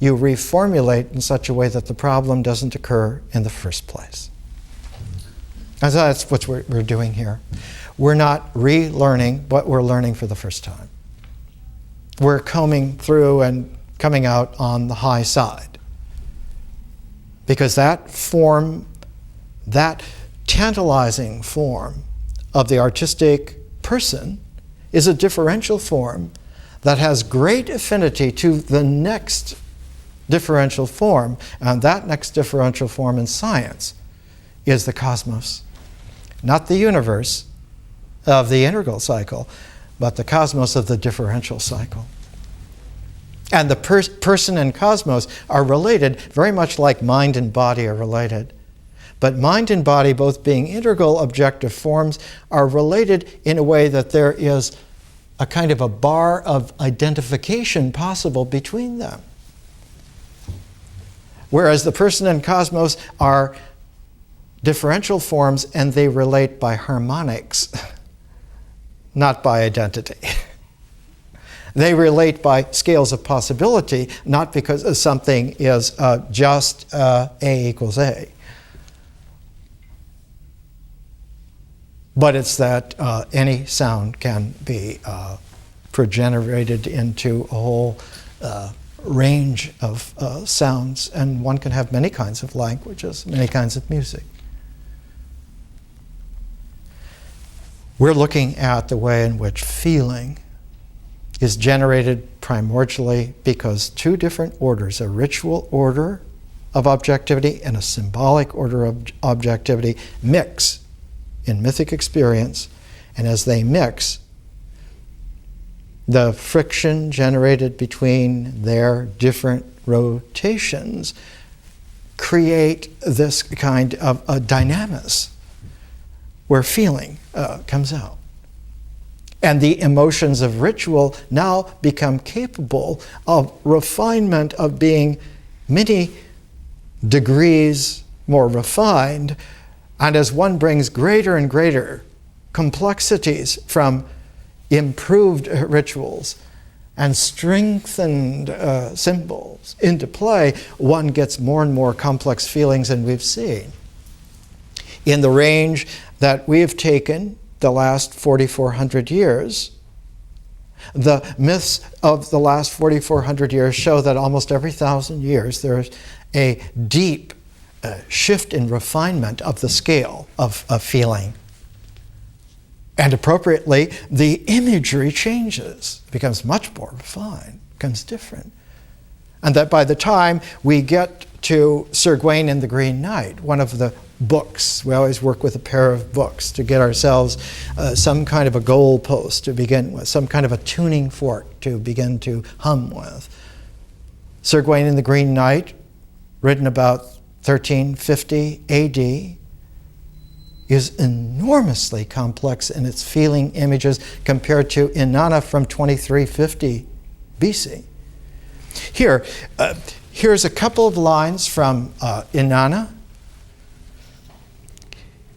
you reformulate in such a way that the problem doesn't occur in the first place. And so that's what we're doing here. We're not relearning what we're learning for the first time. We're combing through and coming out on the high side. Because that form, that tantalizing form of the artistic person is a differential form that has great affinity to the next differential form, and that next differential form in science is the cosmos. Not the universe of the integral cycle, but the cosmos of the differential cycle. And the person and cosmos are related, very much like mind and body are related. But mind and body, both being integral objective forms, are related in a way that there is a kind of a bar of identification possible between them. Whereas the person and cosmos are differential forms and they relate by harmonics, not by identity. They relate by scales of possibility, not because something is just A equals A. But it's that any sound can be progenerated into a whole range of sounds, and one can have many kinds of languages, many kinds of music. We're looking at the way in which feeling is generated primordially because two different orders, a ritual order of objectivity and a symbolic order of objectivity, mix in mythic experience, and as they mix, the friction generated between their different rotations create this kind of a dynamis where feeling comes out. And the emotions of ritual now become capable of refinement, of being many degrees more refined. And as one brings greater and greater complexities from improved rituals and strengthened symbols into play, one gets more and more complex feelings than we've seen. In the range that we've taken the last 4,400 years, the myths of the last 4,400 years show that almost every 1,000 years there's a deep shift in refinement of the scale of feeling. And appropriately, the imagery changes, becomes much more refined, becomes different. And that by the time we get to Sir Gawain and the Green Knight, one of the books, we always work with a pair of books to get ourselves some kind of a goal post to begin with, some kind of a tuning fork to begin to hum with. Sir Gawain and the Green Knight, written about 1350 AD, is enormously complex in its feeling images compared to Inanna from 2350 BC. Here's a couple of lines from Inanna.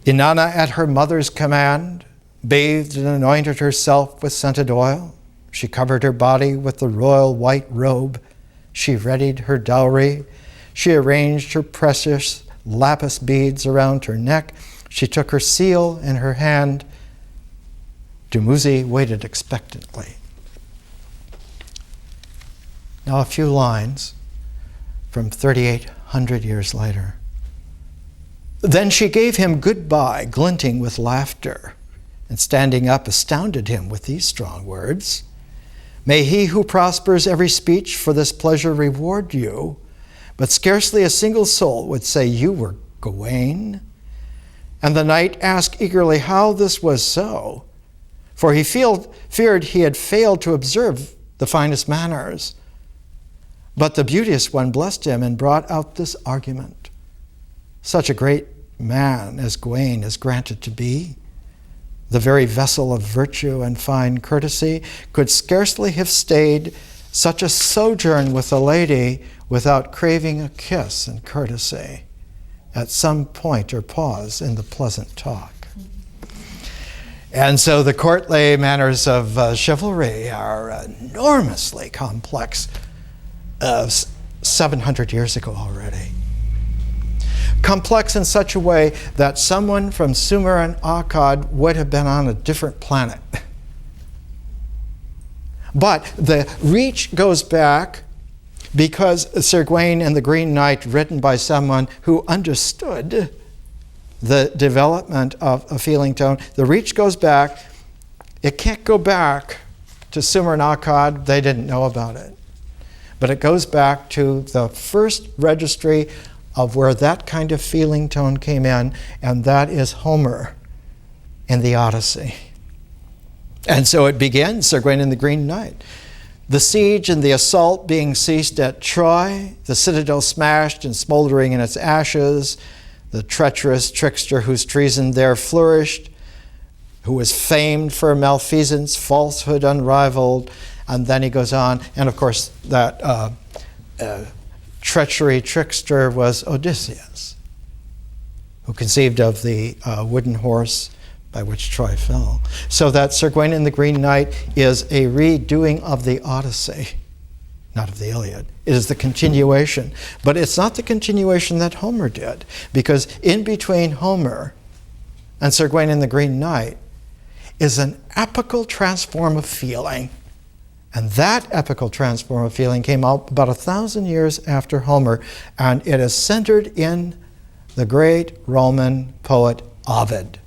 Inanna, at her mother's command, bathed and anointed herself with scented oil. She covered her body with the royal white robe. She readied her dowry. She arranged her precious lapis beads around her neck. She took her seal in her hand. Dumuzi waited expectantly. Now a few lines from 3,800 years later. Then she gave him goodbye, glinting with laughter, and standing up astounded him with these strong words. May he who prospers every speech for this pleasure reward you, but scarcely a single soul would say you were Gawain. And the knight asked eagerly how this was so, for he feared he had failed to observe the finest manners. But the beauteous one blessed him and brought out this argument. Such a great man as Gawain is granted to be, the very vessel of virtue and fine courtesy, could scarcely have stayed such a sojourn with a lady without craving a kiss and courtesy at some point or pause in the pleasant talk. And so the courtly manners of chivalry are enormously complex, 700 years ago already. Complex in such a way that someone from Sumer and Akkad would have been on a different planet. But the reach goes back because Sir Gawain and the Green Knight, written by someone who understood the development of a feeling tone, the reach goes back. It can't go back to Sumer and Akkad. They didn't know about it. But it goes back to the first registry of where that kind of feeling tone came in, and that is Homer in the Odyssey. And so it begins, Sir Gawain and the Green Knight. The siege and the assault being ceased at Troy, the citadel smashed and smoldering in its ashes, the treacherous trickster whose treason there flourished, who was famed for malfeasance, falsehood unrivaled, and then he goes on, and of course that treachery trickster was Odysseus, who conceived of the wooden horse by which Troy fell. So that Sir Gawain and the Green Knight is a redoing of the Odyssey, not of the Iliad. It is the continuation. But it's not the continuation that Homer did, because in between Homer and Sir Gawain and the Green Knight is an epical transform of feeling. And that epical transform of feeling came out about 1,000 years after Homer, and it is centered in the great Roman poet Ovid.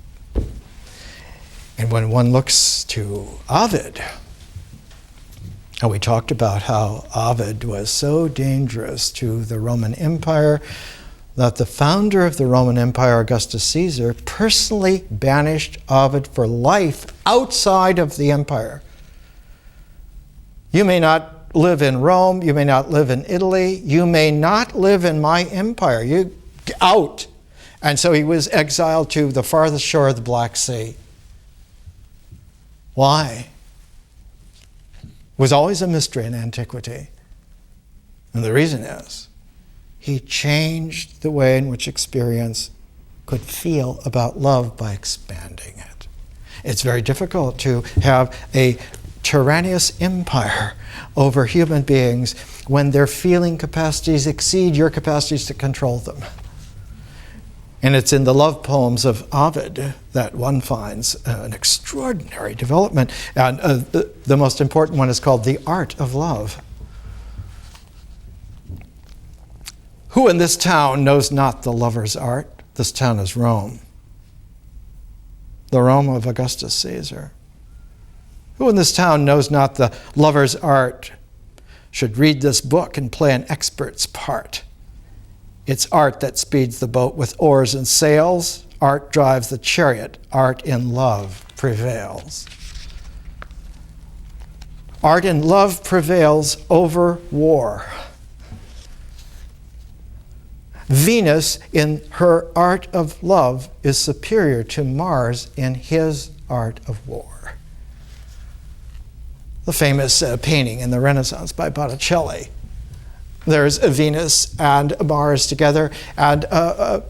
And when one looks to Ovid, and we talked about how Ovid was so dangerous to the Roman Empire that the founder of the Roman Empire, Augustus Caesar, personally banished Ovid for life outside of the empire. You may not live in Rome, you may not live in Italy, you may not live in my empire. You out. And so he was exiled to the farthest shore of the Black Sea. Why? It was always a mystery in antiquity. And the reason is, he changed the way in which experience could feel about love by expanding it. It's very difficult to have a tyrannous empire over human beings when their feeling capacities exceed your capacities to control them. And it's in the love poems of Ovid that one finds an extraordinary development. And the most important one is called The Art of Love. Who in this town knows not the lover's art? This town is Rome. The Rome of Augustus Caesar. Who in this town knows not the lover's art? Should read this book and play an expert's part. It's art that speeds the boat with oars and sails. Art drives the chariot. Art in love prevails. Art in love prevails over war. Venus, in her art of love, is superior to Mars in his art of war. The famous painting in the Renaissance by Botticelli. There's Venus and Mars together, and a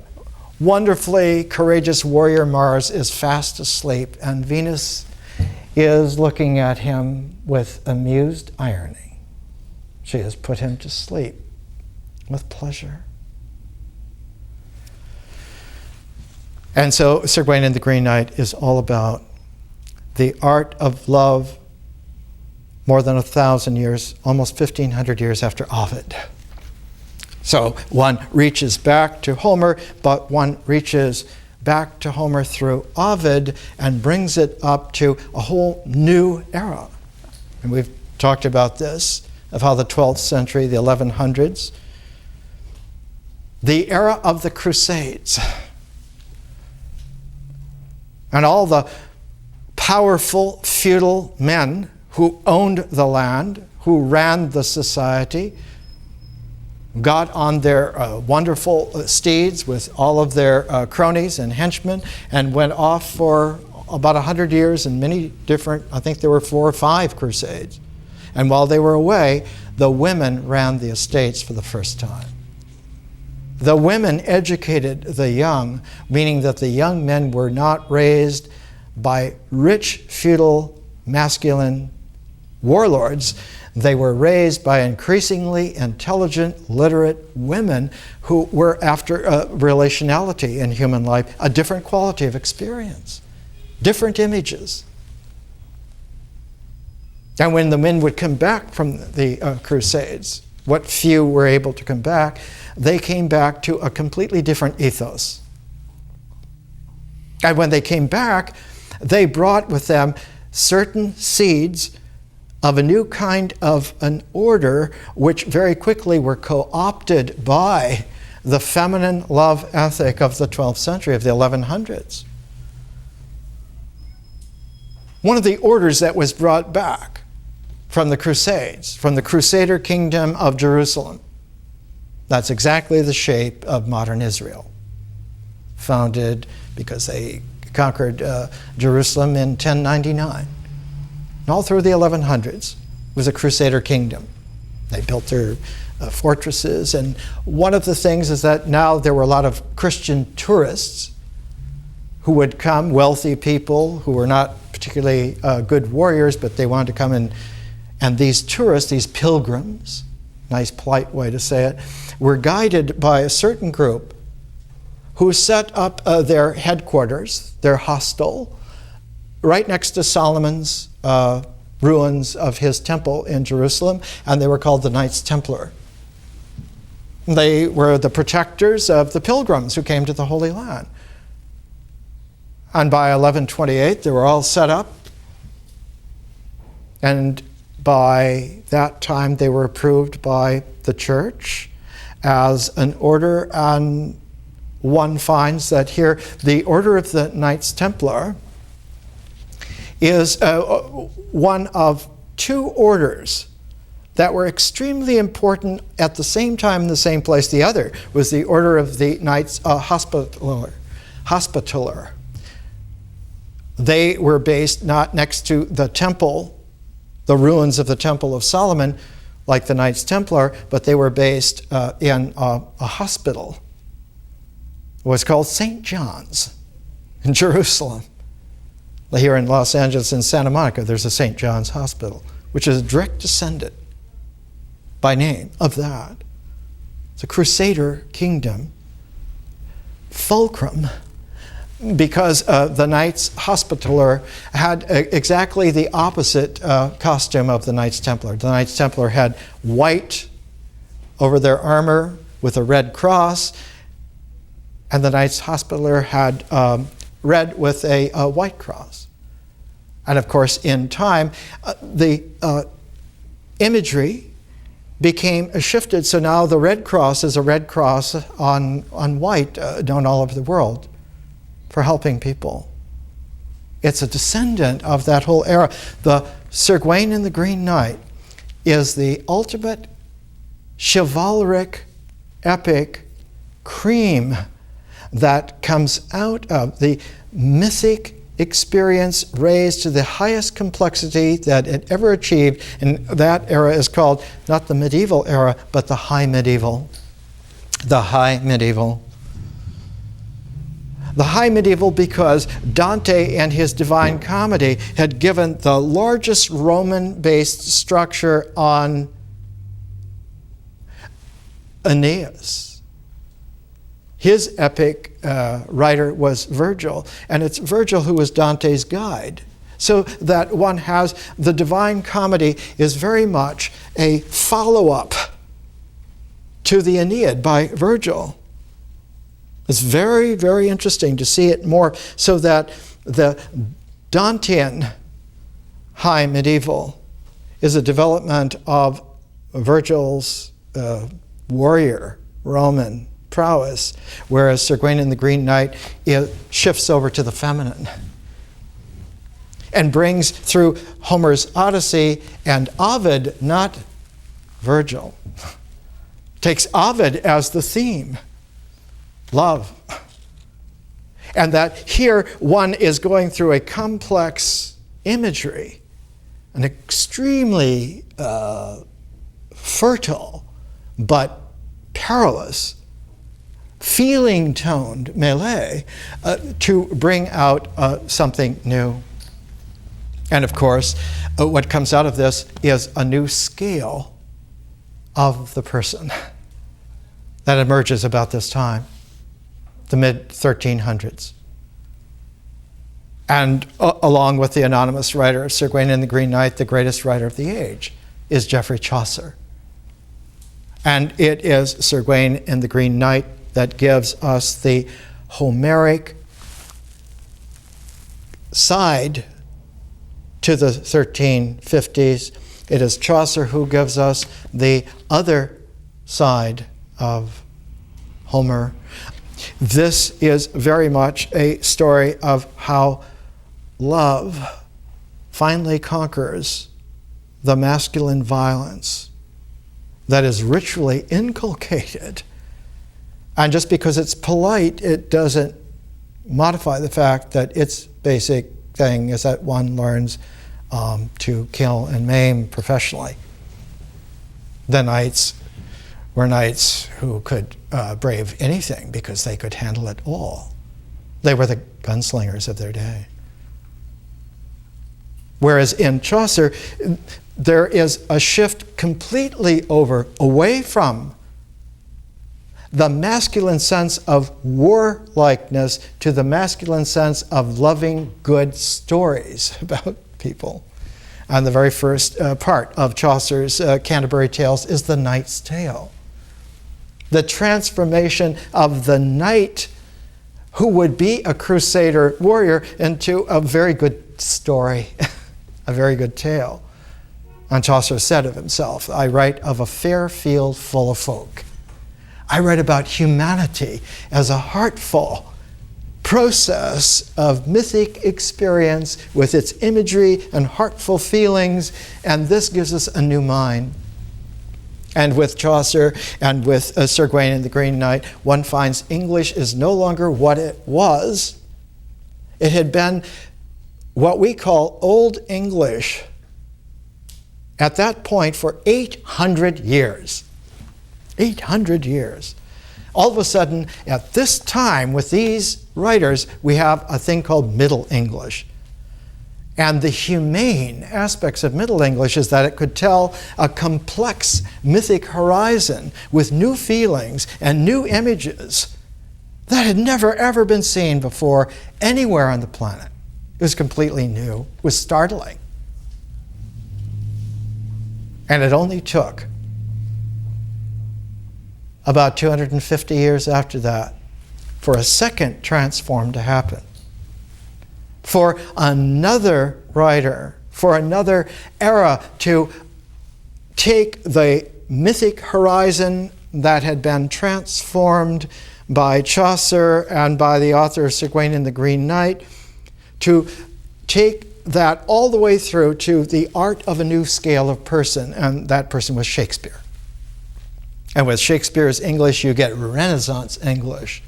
wonderfully courageous warrior Mars is fast asleep, and Venus is looking at him with amused irony. She has put him to sleep with pleasure. And so Sir Gawain and the Green Knight is all about the art of love more than 1,000 years, almost 1,500 years after Ovid. So one reaches back to Homer, but one reaches back to Homer through Ovid and brings it up to a whole new era. And we've talked about this, of how the 12th century, the 1100s, the era of the Crusades, and all the powerful feudal men who owned the land, who ran the society, got on their wonderful steeds with all of their cronies and henchmen and went off for about 100 years in many different, I think there were 4 or 5 crusades. And while they were away, the women ran the estates for the first time. The women educated the young, meaning that the young men were not raised by rich, feudal, masculine warlords. They were raised by increasingly intelligent, literate women who were after relationality in human life, a different quality of experience, different images. And when the men would come back from the Crusades, what few were able to come back, they came back to a completely different ethos. And when they came back, they brought with them certain seeds of a new kind of an order, which very quickly were co-opted by the feminine love ethic of the 12th century, of the 1100s. One of the orders that was brought back from the Crusades, from the Crusader kingdom of Jerusalem, that's exactly the shape of modern Israel, founded because they conquered Jerusalem in 1099. And all through the 1100s was a Crusader kingdom. They built their fortresses, and one of the things is that now there were a lot of Christian tourists who would come, wealthy people who were not particularly good warriors, but they wanted to come in. And these tourists, these pilgrims, nice polite way to say it, were guided by a certain group who set up their headquarters, their hostel, right next to Solomon's ruins of his temple in Jerusalem, and they were called the Knights Templar. They were the protectors of the pilgrims who came to the Holy Land. And by 1128, they were all set up, and by that time they were approved by the church as an order, and one finds that here the Order of the Knights Templar is one of 2 orders that were extremely important at the same time in the same place. The other was the Order of the Knights Hospitaller. They were based not next to the temple, the ruins of the Temple of Solomon, like the Knights Templar, but they were based in a hospital. It was called St. John's in Jerusalem. Here in Los Angeles and Santa Monica, there's a St. John's Hospital, which is a direct descendant by name of that. It's a Crusader kingdom fulcrum, because the Knights Hospitaller had exactly the opposite costume of the Knights Templar. The Knights Templar had white over their armor with a red cross, and the Knights Hospitaller had red with a white cross. And of course, in time, the imagery became shifted, so now the red cross is a red cross on white, known all over the world, for helping people. It's a descendant of that whole era. The Sir Gawain and the Green Knight is the ultimate chivalric, epic cream that comes out of the mythic experience raised to the highest complexity that it ever achieved. And that era is called not the medieval era, but the high medieval. The high medieval. The high medieval because Dante and his Divine Comedy had given the largest Roman-based structure on Aeneas. His epic writer was Virgil, and it's Virgil who was Dante's guide. So that one has, the Divine Comedy is very much a follow-up to the Aeneid by Virgil. It's very, very interesting to see it more, so that the Dantean high medieval is a development of Virgil's warrior Roman prowess, whereas Sir Gawain and the Green Knight, it shifts over to the feminine and brings through Homer's Odyssey and Ovid, not Virgil, takes Ovid as the theme, love. And that here one is going through a complex imagery, an extremely fertile but perilous, feeling-toned melee to bring out something new. And of course, what comes out of this is a new scale of the person that emerges about this time, the mid-1300s. And along with the anonymous writer of Sir Gawain and the Green Knight, the greatest writer of the age is Geoffrey Chaucer. And it is Sir Gawain and the Green Knight that gives us the Homeric side to the 1350s. It is Chaucer who gives us the other side of Homer. This is very much a story of how love finally conquers the masculine violence that is ritually inculcated. And just because it's polite, it doesn't modify the fact that its basic thing is that one learns to kill and maim professionally. The knights were knights who could brave anything because they could handle it all. They were the gunslingers of their day. Whereas in Chaucer, there is a shift completely away from the masculine sense of warlikeness to the masculine sense of loving good stories about people. And the very first part of Chaucer's Canterbury Tales is the Knight's Tale. The transformation of the knight who would be a crusader warrior into a very good story, a very good tale. And Chaucer said of himself, I write of a fair field full of folk. I write about humanity as a heartful process of mythic experience with its imagery and heartful feelings, and this gives us a new mind. And with Chaucer and with Sir Gawain and the Green Knight, one finds English is no longer what it was. It had been what we call Old English at that point for 800 years. 800 years. All of a sudden, at this time, with these writers, we have a thing called Middle English. And the humane aspects of Middle English is that it could tell a complex mythic horizon with new feelings and new images that had never, ever been seen before anywhere on the planet. It was completely new. It was startling. And it only took about 250 years after that for a second transform to happen. For another writer, for another era to take the mythic horizon that had been transformed by Chaucer and by the author of Sir Gawain and the Green Knight, to take that all the way through to the art of a new scale of person, and that person was Shakespeare. And with Shakespeare's English, you get Renaissance English.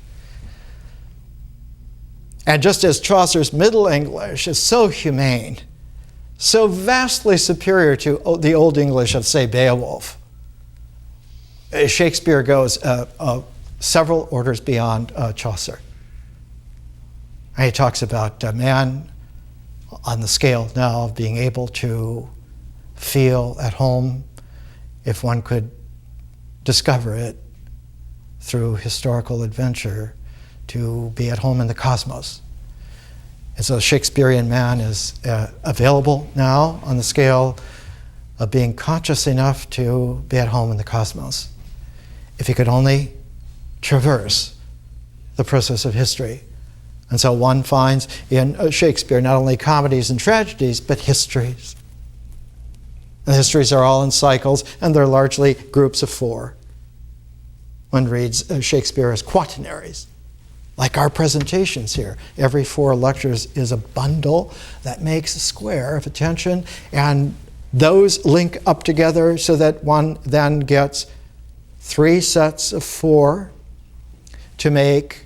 And just as Chaucer's Middle English is so humane, so vastly superior to the Old English of, say, Beowulf, Shakespeare goes several orders beyond Chaucer. And he talks about man on the scale now of being able to feel at home, if one could discover it, through historical adventure to be at home in the cosmos. And so the Shakespearean man is available now on the scale of being conscious enough to be at home in the cosmos. If he could only traverse the process of history. And so one finds in Shakespeare not only comedies and tragedies, but histories. And the histories are all in cycles, and they're largely groups of four. One reads Shakespeare as quaternaries, like our presentations here. Every 4 lectures is a bundle that makes a square of attention, and those link up together so that one then gets 3 sets of 4 to make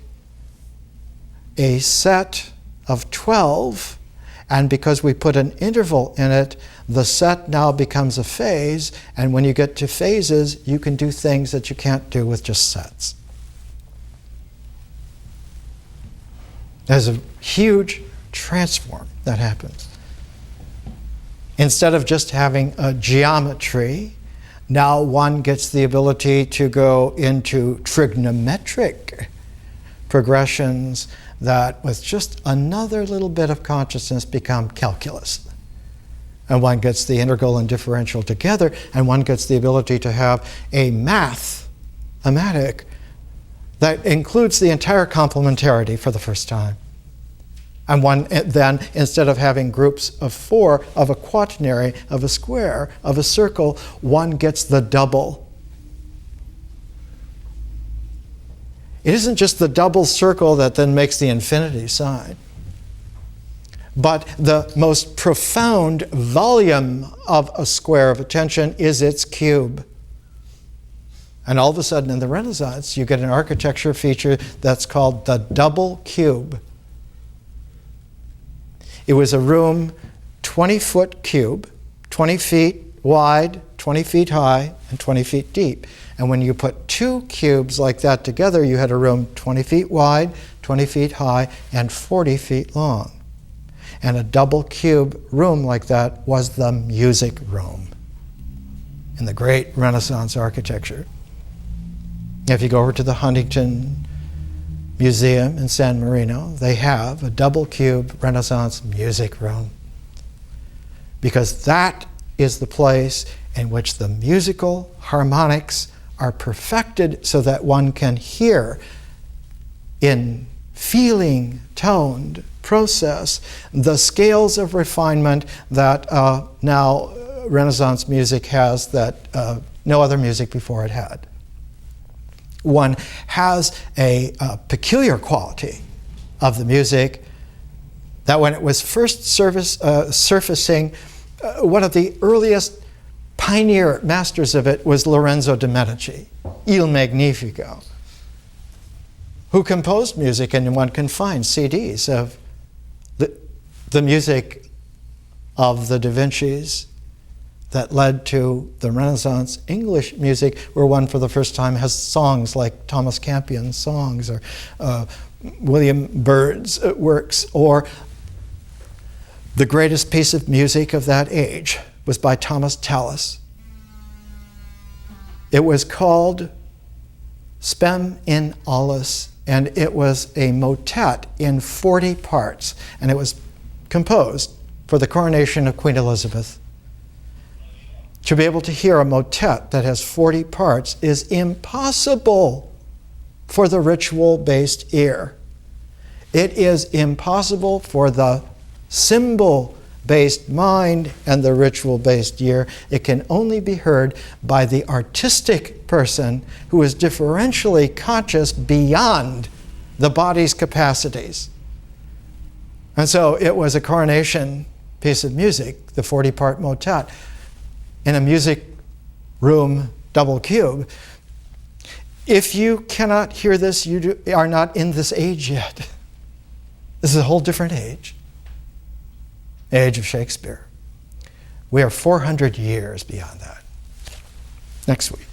a set of 12, and because we put an interval in it, the set now becomes a phase, and when you get to phases, you can do things that you can't do with just sets. There's a huge transform that happens. Instead of just having a geometry, now one gets the ability to go into trigonometric progressions that with just another little bit of consciousness become calculus. And one gets the integral and differential together, and one gets the ability to have a mathematic that includes the entire complementarity for the first time. And one then, instead of having groups of 4, of a quaternary, of a square, of a circle, one gets the double. It isn't just the double circle that then makes the infinity sign, but the most profound volume of a square of attention is its cube. And all of a sudden in the Renaissance, you get an architecture feature that's called the double cube. It was a room, 20-foot cube, 20 feet wide, 20 feet high, and 20 feet deep. And when you put 2 cubes like that together, you had a room 20 feet wide, 20 feet high, and 40 feet long. And a double cube room like that was the music room in the great Renaissance architecture. If you go over to the Huntington Museum in San Marino, they have a double cube Renaissance music room, because that is the place in which the musical harmonics are perfected so that one can hear in feeling toned process the scales of refinement that now Renaissance music has that no other music before it had. One has a peculiar quality of the music that when it was first surfacing, one of the earliest pioneer masters of it was Lorenzo de' Medici, Il Magnifico, who composed music, and one can find CDs of the music of the Da Vinci's that led to the Renaissance English music, where one for the first time has songs like Thomas Campion's songs or William Byrd's works, or the greatest piece of music of that age was by Thomas Tallis. It was called Spem in Aulus, and it was a motet in 40 parts, and it was composed for the coronation of Queen Elizabeth. To be able to hear a motet that has 40 parts is impossible for the ritual-based ear. It is impossible for the symbol-based mind and the ritual-based ear. It can only be heard by the artistic person who is differentially conscious beyond the body's capacities. And so it was a coronation piece of music, the 40-part motet, in a music room double cube. If you cannot hear this, you are not in this age yet. This is a whole different age. The age of Shakespeare. We are 400 years beyond that. Next week.